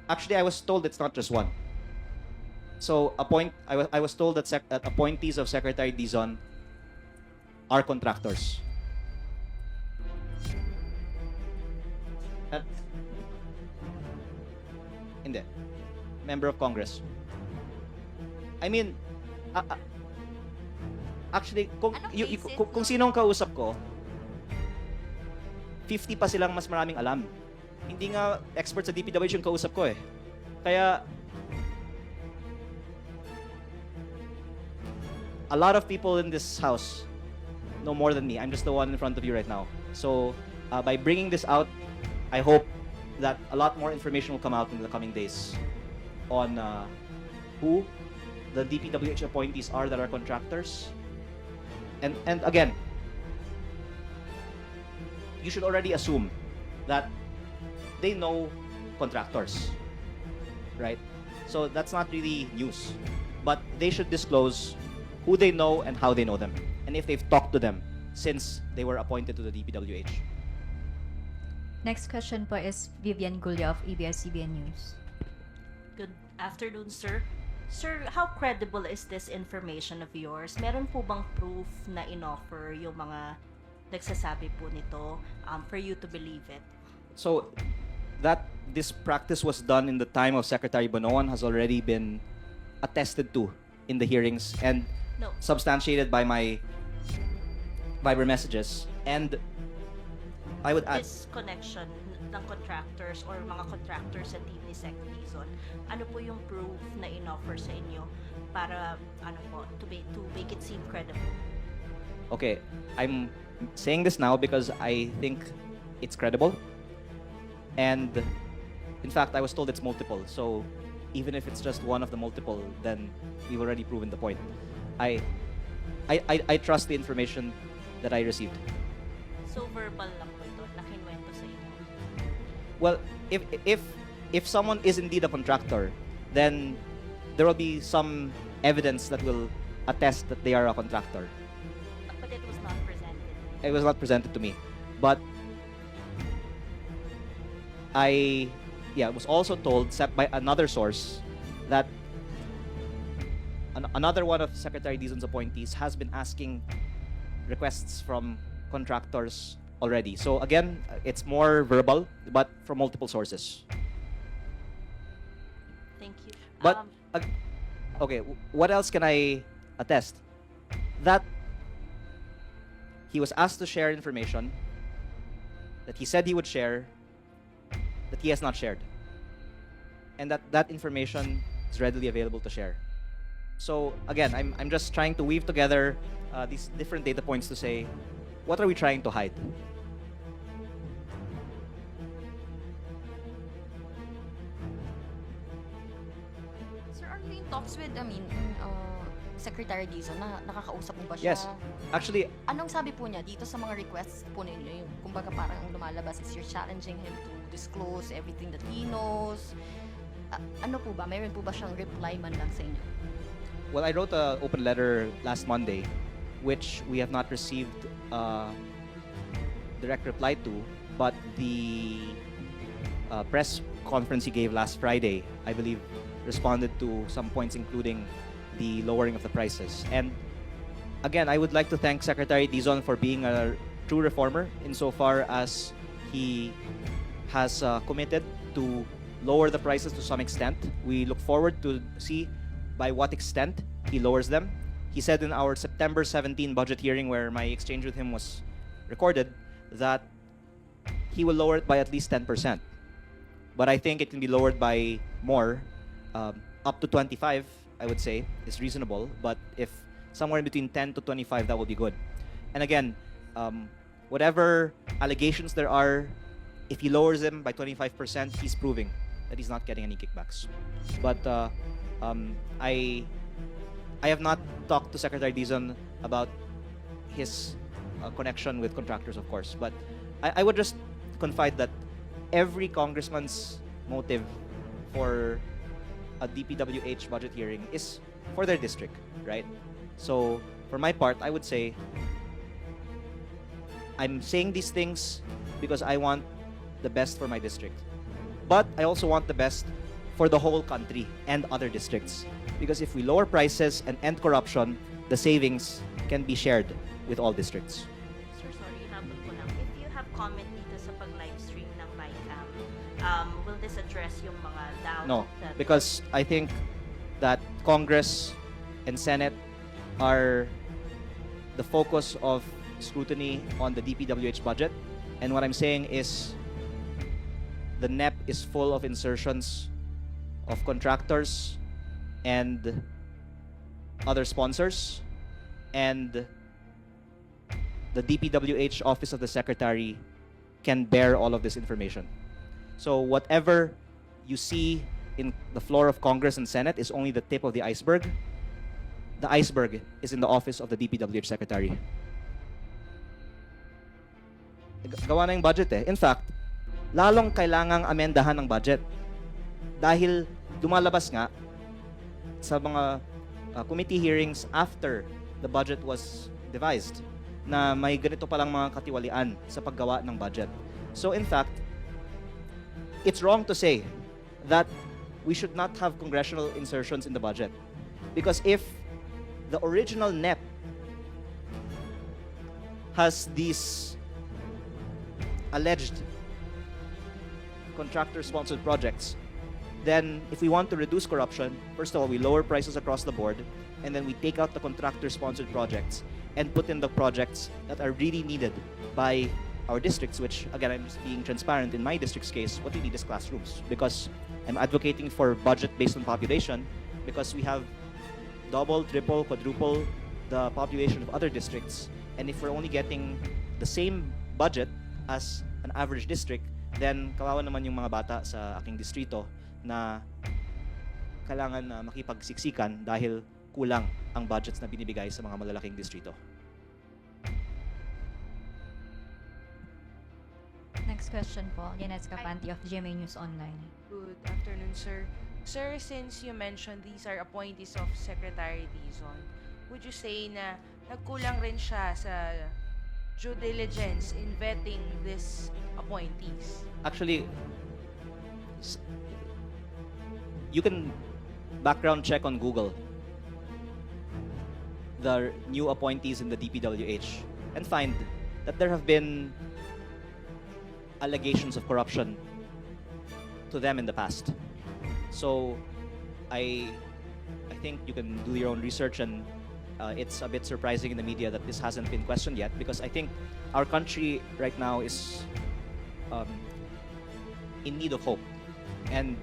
Actually, I was told it's not just one. So, I was told that appointees of Secretary Dizon are contractors. At, hindi. Member of Congress. I mean, actually, Anong basis kung nun? sinong kausap ko, 50 pa silang mas maraming alam. Hindi nga expert sa DPWH yung kausap ko eh. Kaya, a lot of people in this house know more than me. I'm just the one in front of you right now. So, by bringing this out, I hope that a lot more information will come out in the coming days on who the DPWH appointees are that are contractors. And again, you should already assume that they know contractors, right? So that's not really news. But they should disclose who they know and how they know them, and if they've talked to them since they were appointed to the DPWH. Next question po is Vivian Gulya of ABS-CBN News. Good afternoon, sir. Sir, how credible is this information of yours? Meron po bang proof na in-offer yung mga nagsasabi po nito for you to believe it? So that this practice was done in the time of Secretary Bonoan has already been attested to in the hearings and No. substantiated by my Viber messages. And I would add, This connection ng contractors or mga contractors sa team ni Sec Dizon, ano po yung proof na in-offer sa inyo para ano po to make it seem credible? okay, I'm saying this now because I think it's credible. And in fact, I was told it's multiple. So even if it's just one of the multiple, then we've already proven the point. I trust the information that I received. So verbal lang po ito, nakinwento sa inyo. Well, if someone is indeed a contractor, then there will be some evidence that will attest that they are a contractor. But it was not presented. It was not presented to me, but I was also told by another source that another one of Secretary Dizon's appointees has been asking requests from contractors already. So again, it's more verbal, but from multiple sources. Thank you. But okay, what else can I attest? That he was asked to share information that he said he would share, that he has not shared, and that information is readily available to share. So again, I'm just trying to weave together these different data points to say, what are we trying to hide? Sir, are you in talks with, Secretary Dizon? Nakakausap mo ba siya? Yes. Actually, Anong sabi po niya dito sa mga requests po ninyo? Yung, kumbaga parang ang lumalabas is you're challenging him to disclose everything that he knows. Ano po ba? Mayroon po ba siyang reply man lang sa inyo? well, I wrote an open letter last Monday, which we have not received direct reply to, but the press conference he gave last Friday, I believe, responded to some points, including the lowering of the prices. And again, I would like to thank Secretary Dizon for being a true reformer insofar as he has committed to lower the prices to some extent. We look forward to see by what extent he lowers them. He said in our September 17 budget hearing, where my exchange with him was recorded, that he will lower it by at least 10%. But I think it can be lowered by more, up to 25, I would say, is reasonable. But if somewhere in between 10 to 25, that will be good. And again, whatever allegations there are, if he lowers them by 25%, he's proving that he's not getting any kickbacks. But I have not talked to Secretary Dizon about his connection with contractors, of course, but I would just confide that every congressman's motive for a DPWH budget hearing is for their district, right? So, for my part, I would say I'm saying these things because I want the best for my district. But I also want the best for the whole country and other districts. Because if we lower prices and end corruption, the savings can be shared with all districts. Sir, sorry, habol ko lang. If you have comment dito sa pag-livestream ng BICAM, will this address yung mga doubt? No, because I think that Congress and Senate are the focus of scrutiny on the DPWH budget. And what I'm saying is the NEP is full of insertions of contractors and other sponsors, and the DPWH Office of the Secretary can bear all of this information. So whatever you see in the floor of Congress and Senate is only the tip of the iceberg. The iceberg is in the office of the DPWH Secretary. Gawa na yung budget eh. In fact, lalong kailangang amendahan ng budget. Dahil lumalabas nga sa mga committee hearings after the budget was devised na may ganito palang mga katiwalian sa paggawa ng budget. So in fact, it's wrong to say that we should not have congressional insertions in the budget. Because if the original NEP has these alleged contractor-sponsored projects, then if we want to reduce corruption, first of all, we lower prices across the board, and then we take out the contractor-sponsored projects and put in the projects that are really needed by our districts, which, again, I'm just being transparent. In my district's case, what we need is classrooms, because I'm advocating for budget based on population, because we have double, triple, quadruple the population of other districts, and if we're only getting the same budget as an average district, then kawawa naman yung mga bata sa aking distrito na kailangan na makipagsiksikan dahil kulang ang budgets na binibigay sa mga malalaking distrito. Next question po, Yanes Capanti of GMA News Online. Good afternoon, sir. Sir, since you mentioned these are appointees of Secretary Dizon, would you say na nagkulang rin siya sa due diligence in vetting these appointees? Actually, you can background check on Google the new appointees in the DPWH and find that there have been allegations of corruption to them in the past. So I think you can do your own research, and it's a bit surprising in the media that this hasn't been questioned yet, because I think our country right now is in need of hope. And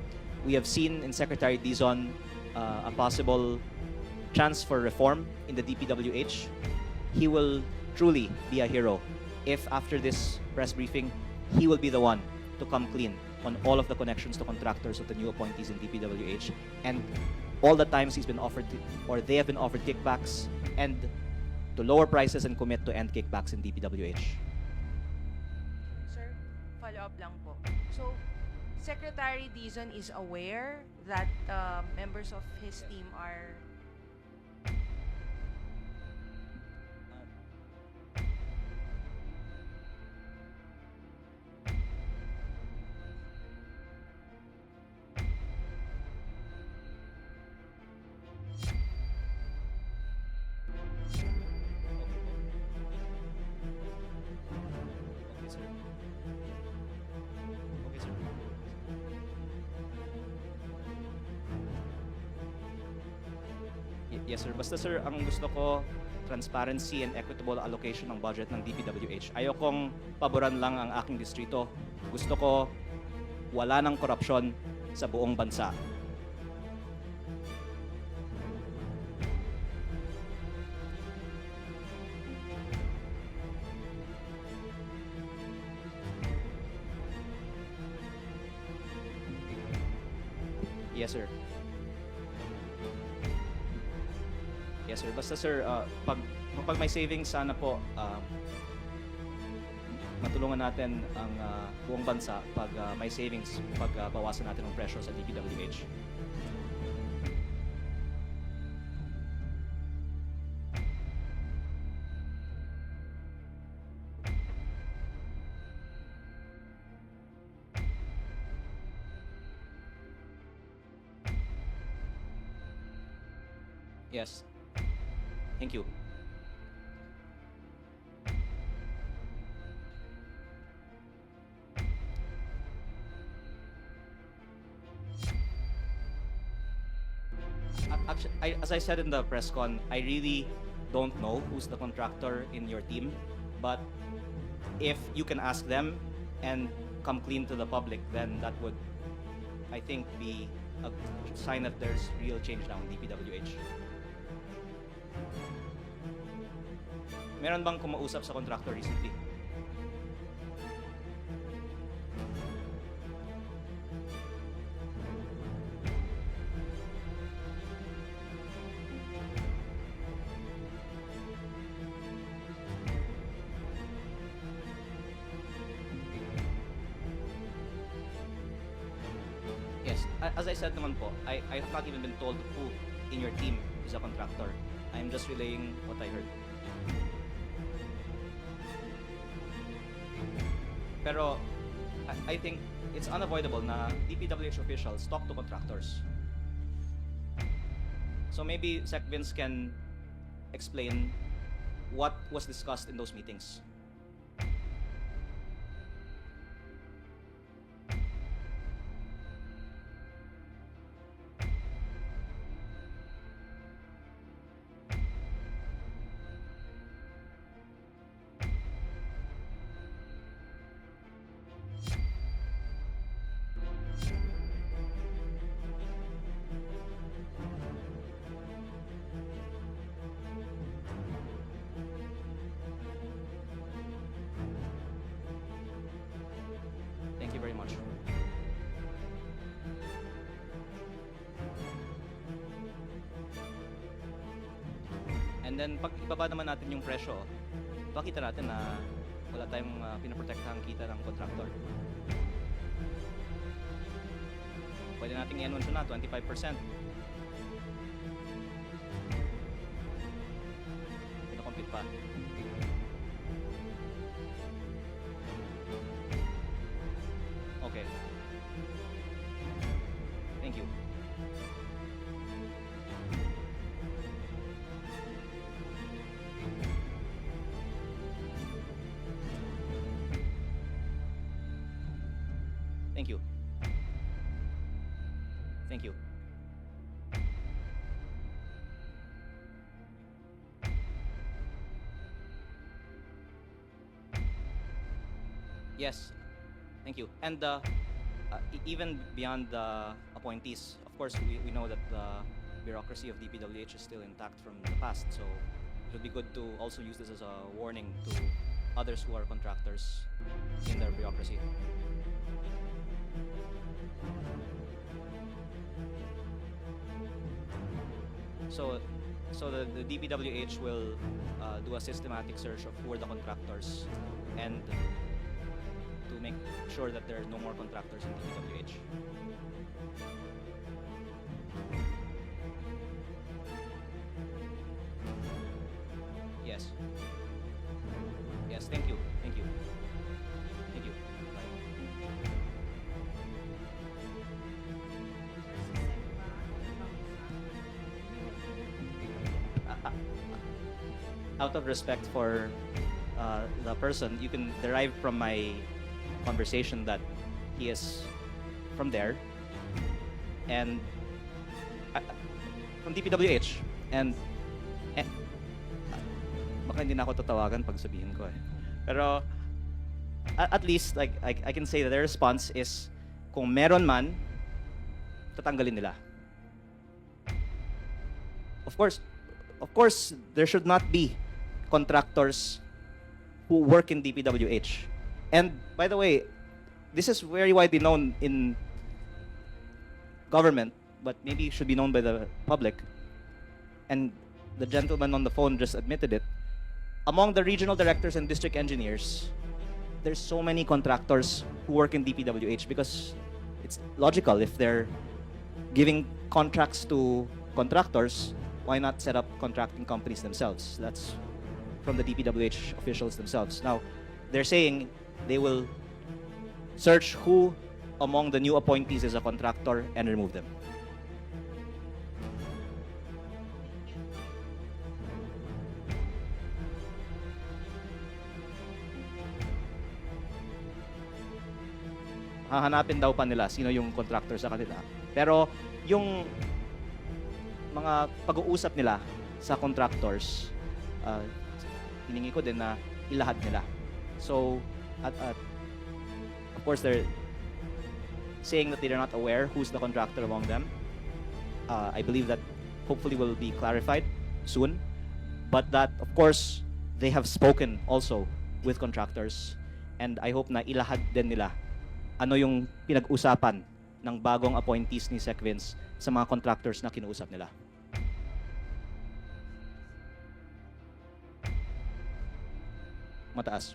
we have seen in Secretary Dizon a possible chance for reform in the DPWH. He will truly be a hero if after this press briefing, he will be the one to come clean on all of the connections to contractors of the new appointees in DPWH, and all the times he's been offered or they have been offered kickbacks, and to lower prices and commit to end kickbacks in DPWH. Sir, follow-up lang po. So, Secretary Dizon is aware that members of his team are Okay, sir. Okay, sir. Yes, sir. Basta, sir, ang gusto ko, transparency and equitable allocation ng budget ng DPWH. Ayokong paboran lang ang aking distrito. Gusto ko wala ng korupsyon sa buong bansa. Yes, sir. Yes, sir. Basta, sir, pag may savings, sana po, matulungan natin ang buong bansa pag may savings, pag bawasan natin ang presyo sa DPWH. Yes. Thank you. Actually, as I said in the press con, I really don't know who's the contractor in your team. But if you can ask them and come clean to the public, then that would, I think, be a sign that there's real change now in DPWH. Meron bang kumausap sa contractor recently? Yes, as I said naman po, I have not even been told who in your team is a contractor. I'm just relaying what I heard. Pero I think it's unavoidable na DPWH officials talk to contractors. So maybe Sec Vince can explain what was discussed in those meetings. Thank you very much. And then pag ibaba naman natin yung presyo, pakita natin na wala tayong pinaprotektahang kita ng contractor. Pwede nating i-anunsyo na 25%. Pinakompute pa. Okay. Thank you. Thank you. Thank you. Yes. Thank you. And even beyond the appointees, of course, we know that the bureaucracy of DPWH is still intact from the past. So it would be good to also use this as a warning to others who are contractors in their bureaucracy. So the DPWH will do a systematic search of who are the contractors and to make sure that there are no more contractors in DPWH. Yes. Yes, thank you. Thank you. Thank you. Bye. Out of respect for the person, you can derive from my conversation that he is from there and from DPWH and baka hindi na ako tatawagan pag sabihin ko eh. Pero at least like I can say that their response is kung meron man tatanggalin nila. Of course there should not be contractors who work in DPWH. And by the way, this is very widely known in government, but maybe should be known by the public. And the gentleman on the phone just admitted it, among the regional directors and district engineers, there's so many contractors who work in DPWH because it's logical. If they're giving contracts to contractors, why not set up contracting companies themselves? That's from the DPWH officials themselves. Now, they're saying they will search who among the new appointees is a contractor and remove them. Hahanapin daw pa nila sino yung contractor sa kanila. Pero yung mga pag-uusap nila sa contractors, hiningi ko din na ilahad nila. So, of course, they're saying that they're not aware who's the contractor among them. I believe that hopefully will be clarified soon. But that, of course, they have spoken also with contractors. And I hope na ilahad din nila ano yung pinag-usapan ng bagong appointees ni Sec Vince sa mga contractors na kinuusap nila. Mataas.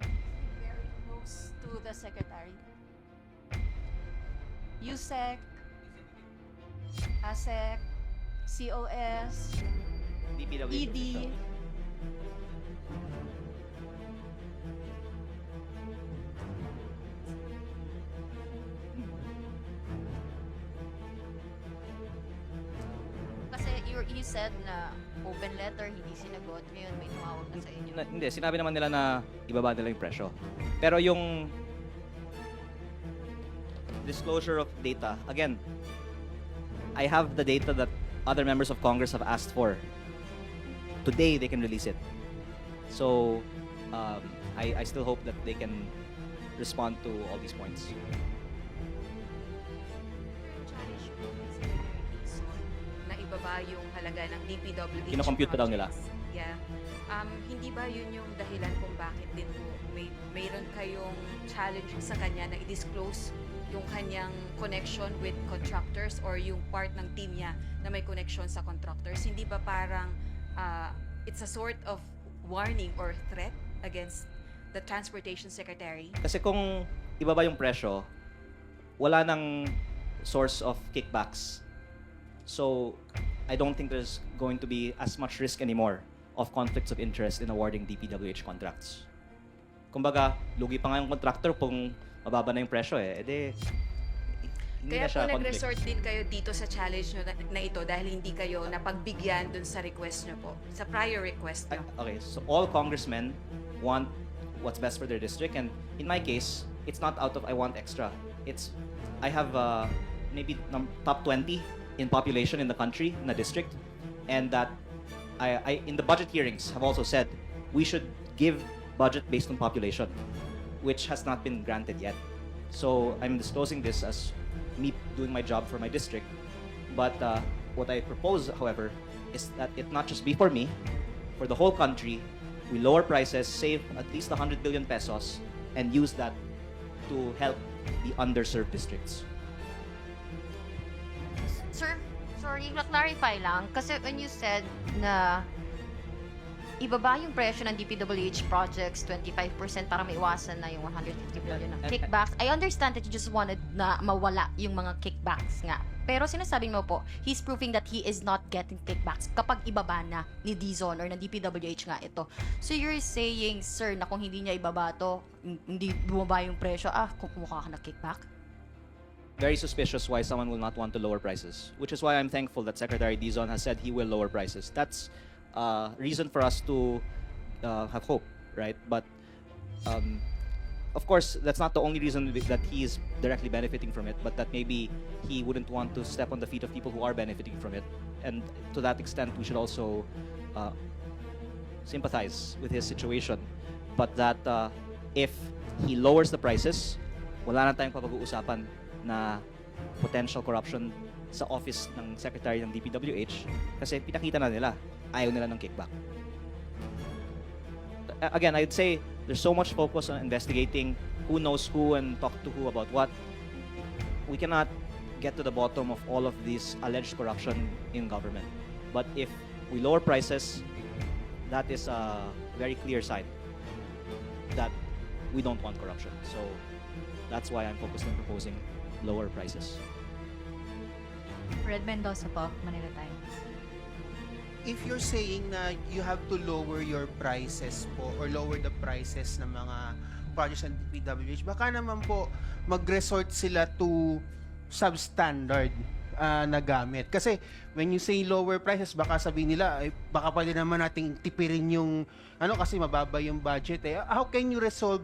Very close to the secretary. USEC, ASEC, COS, DPWH ED. official. Kasi you said na open letter, hindi sinagot. Ngayon may tumawag na sa inyo. Hindi, sinabi naman nila na ibaba nila yung presyo. Pero yung disclosure of data, again, I have the data that other members of Congress have asked for. Today, they can release it. So, I still hope that they can respond to all these points. Na ibaba yung halaga ng DPWH Kino-compute pa daw nila. projects. Yeah. Hindi ba yun yung dahilan kung bakit din po mayroon kayong challenge sa kanya na i-disclose yung kanyang connection with contractors or yung part ng team niya na may connection sa contractors? Hindi ba parang it's a sort of warning or threat against the Transportation Secretary? Kasi kung ibaba yung presyo, wala nang source of kickbacks. So, I don't think there's going to be as much risk anymore of conflicts of interest in awarding DPWH contracts. Kumbaga, lugi pa nga yung contractor kung mababa na yung presyo eh. Hindi Kaya na siya po conflict. nag-resort din kayo dito sa challenge nyo na ito dahil hindi kayo napagbigyan dun sa request nyo po, sa prior request nyo. Okay, so all congressmen want what's best for their district, and in my case, it's not out of I want extra. It's I have maybe top 20 in population in the country, in the district, and that I in the budget hearings have also said we should give budget based on population, which has not been granted yet. So I'm disclosing this as me doing my job for my district. But what I propose, however, is that it not just be for me, for the whole country. We lower prices, save at least 100 billion pesos, and use that to help the underserved districts. Sir, sorry, clarify lang. Kasi when you said na ibaba yung presyo ng DPWH projects 25% para maiwasan na yung 150 billion ng kickbacks. I understand that you just wanted na mawala yung mga kickbacks nga. Pero sinasabi mo po, he's proving that he is not getting kickbacks kapag ibaba na ni Dizon or ng DPWH nga ito. So you're saying, sir, na kung hindi niya ibaba to, hindi bumaba yung presyo, kumuha ka na kickback? Very suspicious why someone will not want to lower prices, which is why I'm thankful that Secretary Dizon has said he will lower prices. That's reason for us to have hope, right? But of course, that's not the only reason that he is directly benefiting from it, but that maybe he wouldn't want to step on the feet of people who are benefiting from it. And to that extent, we should also sympathize with his situation. But that if he lowers the prices, wala na tayong papag-uusapan na potential corruption sa office ng Secretary ng DPWH kasi pinakita na nila, ayaw nila ng kickback. Again, I'd say there's so much focus on investigating who knows who and talk to who about what. We cannot get to the bottom of all of this alleged corruption in government. But if we lower prices, that is a very clear sign that we don't want corruption. So that's why I'm focused on proposing lower prices. Red Mendoza po, Manila Times. If you're saying na you have to lower your prices po or lower the prices ng mga projects ng DPWH, baka naman po mag-resort sila to substandard na gamit. Kasi when you say lower prices, baka sabihin nila, ay, baka pwede naman nating tipirin yung kasi mababa yung budget eh. How can you resolve,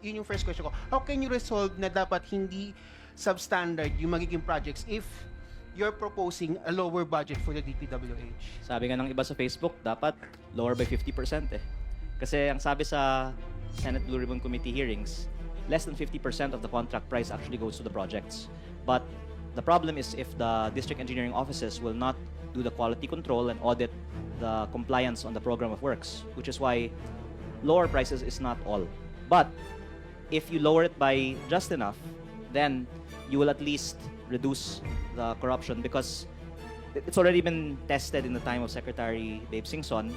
yun yung first question ko, how can you resolve na dapat hindi substandard yung magiging projects if you're proposing a lower budget for the DPWH? Sabi nga ng iba sa Facebook, dapat lower by 50% eh. Kasi ang sabi sa Senate Blue Ribbon Committee hearings, less than 50% of the contract price actually goes to the projects. But the problem is if the district engineering offices will not do the quality control and audit the compliance on the program of works, which is why lower prices is not all. But if you lower it by just enough, then you will at least reduce the corruption because it's already been tested in the time of Secretary Babe Singson,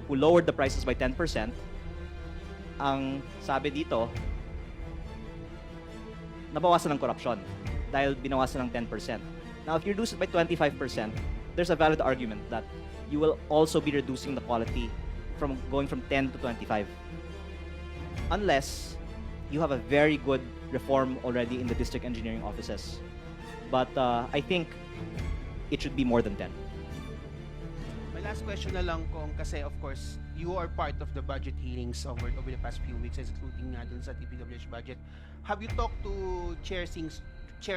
who lowered the prices by 10%. Ang sabi dito, nabawasan ng corruption dahil binawasan ng 10%. Now, if you reduce it by 25%, there's a valid argument that you will also be reducing the quality from going from 10 to 25. Unless you have a very good reform already in the district engineering offices. But I think it should be more than 10. My last question na lang kung kasi of course you are part of the budget hearings over the past few weeks including nga dun sa DPWH budget. Have you talked to Chair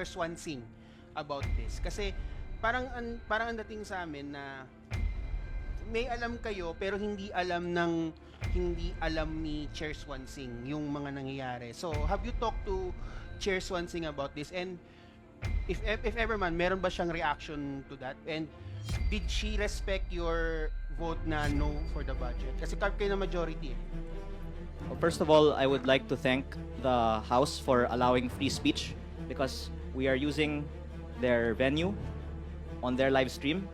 Swansing about this? Kasi parang ang dating sa amin na may alam kayo pero hindi alam ni Chair Swansing yung mga nangyayari. So have you talked to Chair Swansing about this? And if ever man, meron ba siyang reaction to that? And did she respect your vote na no for the budget? Kasi carve kayo na majority eh. Well, first of all, I would like to thank the House for allowing free speech because we are using their venue on their live stream,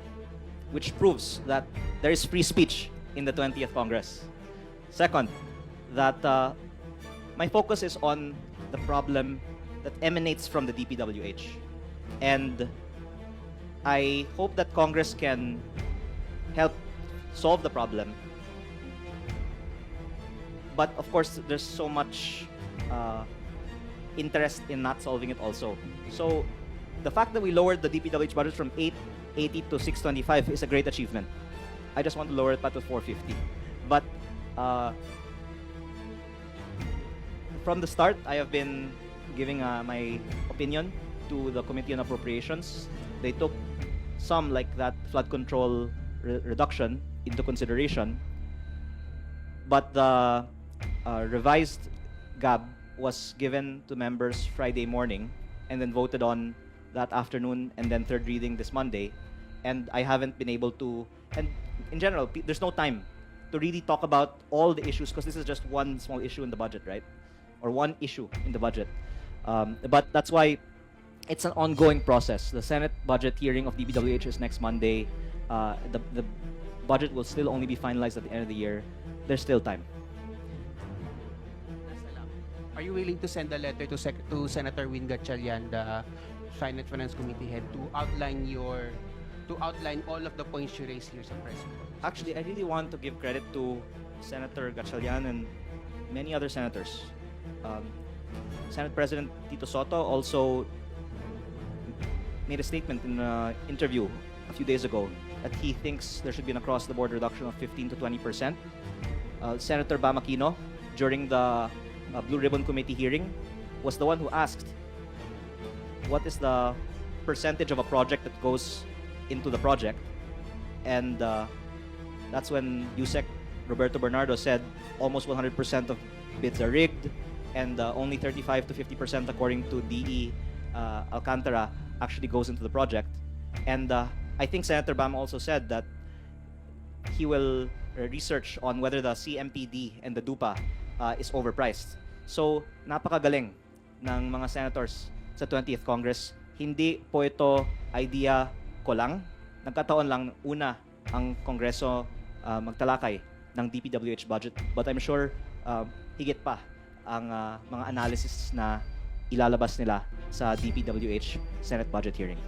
which proves that there is free speech in the 20th Congress. Second, that my focus is on the problem that emanates from the DPWH. And I hope that Congress can help solve the problem. But of course, there's so much interest in not solving it also. So the fact that we lowered the DPWH budget from 880 to 625 is a great achievement. I just want to lower it back to 450. But from the start, I have been giving my opinion to the Committee on Appropriations. They took some like that flood control reduction into consideration, but the revised GAB was given to members Friday morning and then voted on that afternoon and then third reading this Monday. And I haven't been able to, and in general, there's no time to really talk about all the issues because this is just one small issue in the budget, right? Or one issue in the budget. But that's why it's an ongoing process. The Senate budget hearing of DPWH is next Monday. The budget will still only be finalized at the end of the year. There's still time. Are you willing to send a letter to Senator Win Gatchalian, the Finance Committee head, to outline all of the points you raised here, Sir President? Actually, I really want to give credit to Senator Gatchalian and many other senators. Senate President Tito Soto also made a statement in an interview a few days ago that he thinks there should be an across-the-board reduction of 15 to 20%. Senator Bam Aquino, during the Blue Ribbon Committee hearing, was the one who asked what is the percentage of a project that goes into the project. And that's when Yusek Roberto Bernardo said almost 100% of bids are rigged and only 35 to 50% according to DE Alcantara actually goes into the project. And I think Senator Bam also said that he will research on whether the CMPD and the DUPA is overpriced. So, napakagaling ng mga senators sa 20th Congress. Hindi po ito idea ko lang. Nagkataon lang, una, ang Kongreso magtalakay ng DPWH budget. But I'm sure higit pa ang mga analysis na ilalabas nila sa DPWH Senate budget hearing.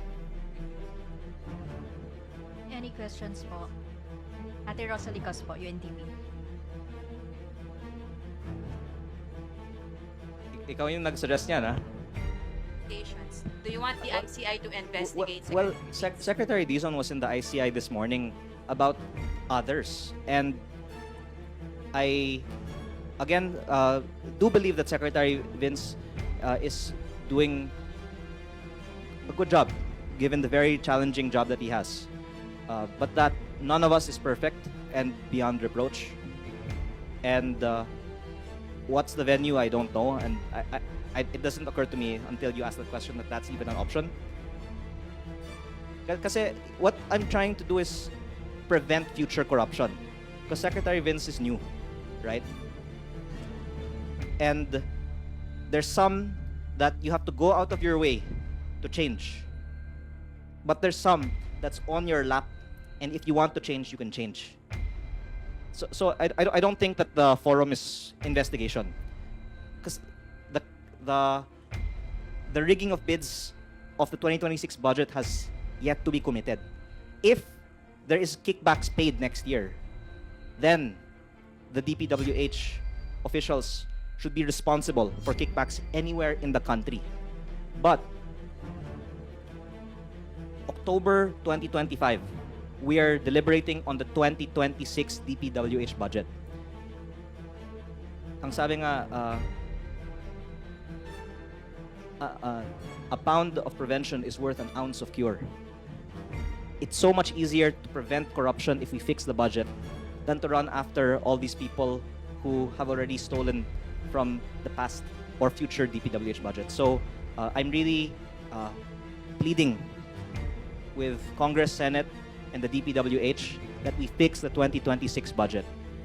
Any questions po? Ate Rosalie Cos po, UNTV. Ikaw yung nag-suggest niyan, ha? Investigations. Do you want the ICI to investigate? Well, Secretary? Secretary Dizon was in the ICI this morning about others. And I, again, do believe that Secretary Vince is doing a good job, given the very challenging job that he has. But that none of us is perfect and beyond reproach. And what's the venue, I don't know. And it doesn't occur to me until you ask that question that that's even an option. Kasi what I'm trying to do is prevent future corruption. Because Secretary Vince is new, right? And there's some that you have to go out of your way to change. But there's some that's on your lap, and if you want to change, you can change. So I don't think that the forum is investigation. Because the rigging of bids of the 2026 budget has yet to be committed. If there is kickbacks paid next year, then the DPWH officials should be responsible for kickbacks anywhere in the country. But October 2025, we are deliberating on the 2026 DPWH budget. Ang sabi nga, a pound of prevention is worth an ounce of cure. It's so much easier to prevent corruption if we fix the budget than to run after all these people who have already stolen from the past or future DPWH budget. So I'm really pleading with Congress, Senate, and the DPWH that we fix the 2026 budget.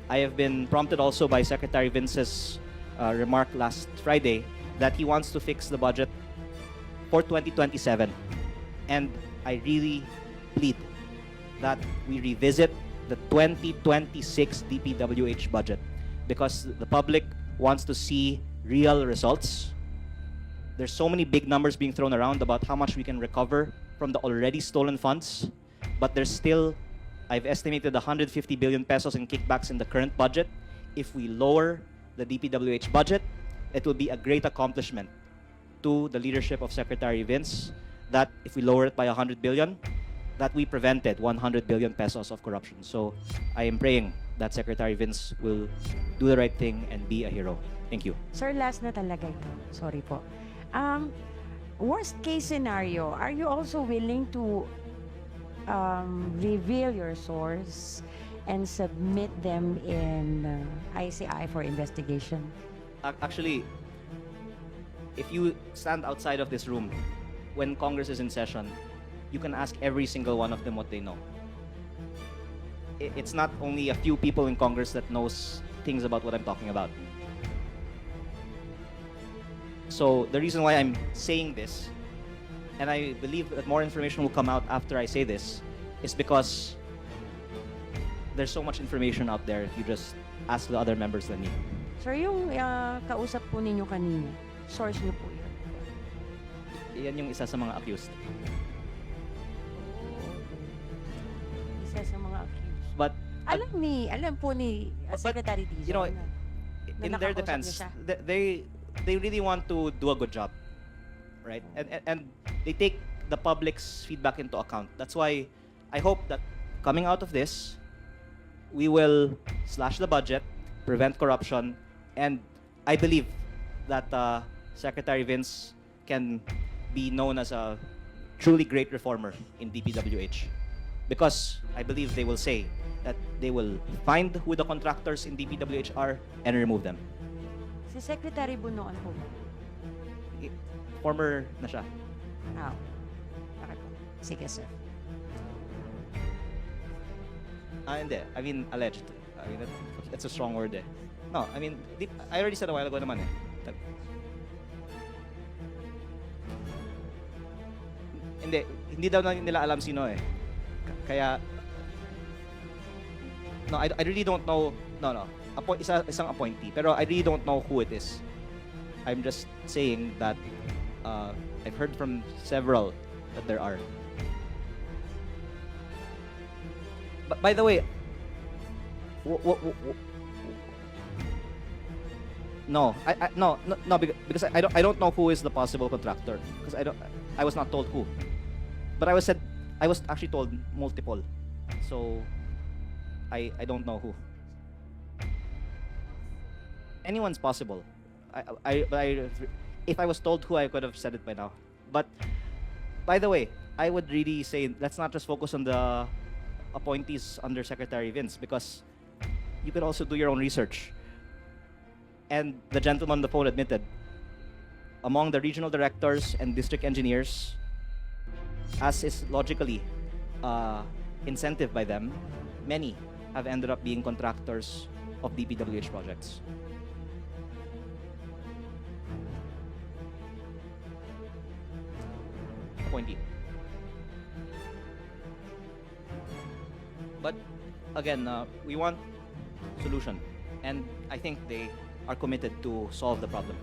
I have been prompted also by Secretary Vince's remark last Friday that he wants to fix the budget for 2027. And I really plead that we revisit the 2026 DPWH budget because the public wants to see real results. There's so many big numbers being thrown around about how much we can recover from the already stolen funds, but there's still, I've estimated 150 billion pesos in kickbacks in the current budget. If we lower the DPWH budget, it will be a great accomplishment to the leadership of Secretary Vince that if we lower it by 100 billion, that we prevented 100 billion pesos of corruption. So I am praying that Secretary Vince will do the right thing and be a hero. Thank you. Sir, last na talaga ito. Sorry po. Worst case scenario, are you also willing to reveal your source and submit them in ICI for investigation? Actually, if you stand outside of this room when Congress is in session, you can ask every single one of them what they know. It's not only a few people in Congress that knows things about what I'm talking about. So the reason why I'm saying this, and I believe that more information will come out after I say this, is because there's so much information out there if you just ask the other members than me. Sir, yung kausap po ninyo kanina, source niyo po yun. Yan yung isa sa mga accused. Isa sa mga accused. But Alam po ni Secretary Dizon. you know, na in their nakakausap defense, niyo siya. they really want to do a good job, right? And they take the public's feedback into account. That's why I hope that coming out of this, we will slash the budget, prevent corruption, and I believe that Secretary Vince can be known as a truly great reformer in DPWH. Because I believe they will say that they will find who the contractors in DPWH are and remove them. Si Secretary Bunoan po. Former na siya. Okay po. Sige, sir. Hindi. I mean, alleged. I mean, that's a strong word eh. No, I mean, I already said a while ago naman eh. Hindi daw nila alam sino eh. Kaya no, I really don't know. No. Isang appointee. Pero I really don't know who it is. I'm just saying that I've heard from several that there are. But by the way, no, no, because I don't know who is the possible contractor, because I was not told who, but I was actually told multiple, so I don't know who. Anyone's possible. If I was told who, I could have said it by now. But by the way, I would really say let's not just focus on the appointees under Secretary Vince, because you could also do your own research. And the gentleman on the phone admitted, among the regional directors and district engineers, as is logically incentive by them, many have ended up being contractors of DPWH projects. Appointee. But again, we want solution, and I think they are committed to solve the problem.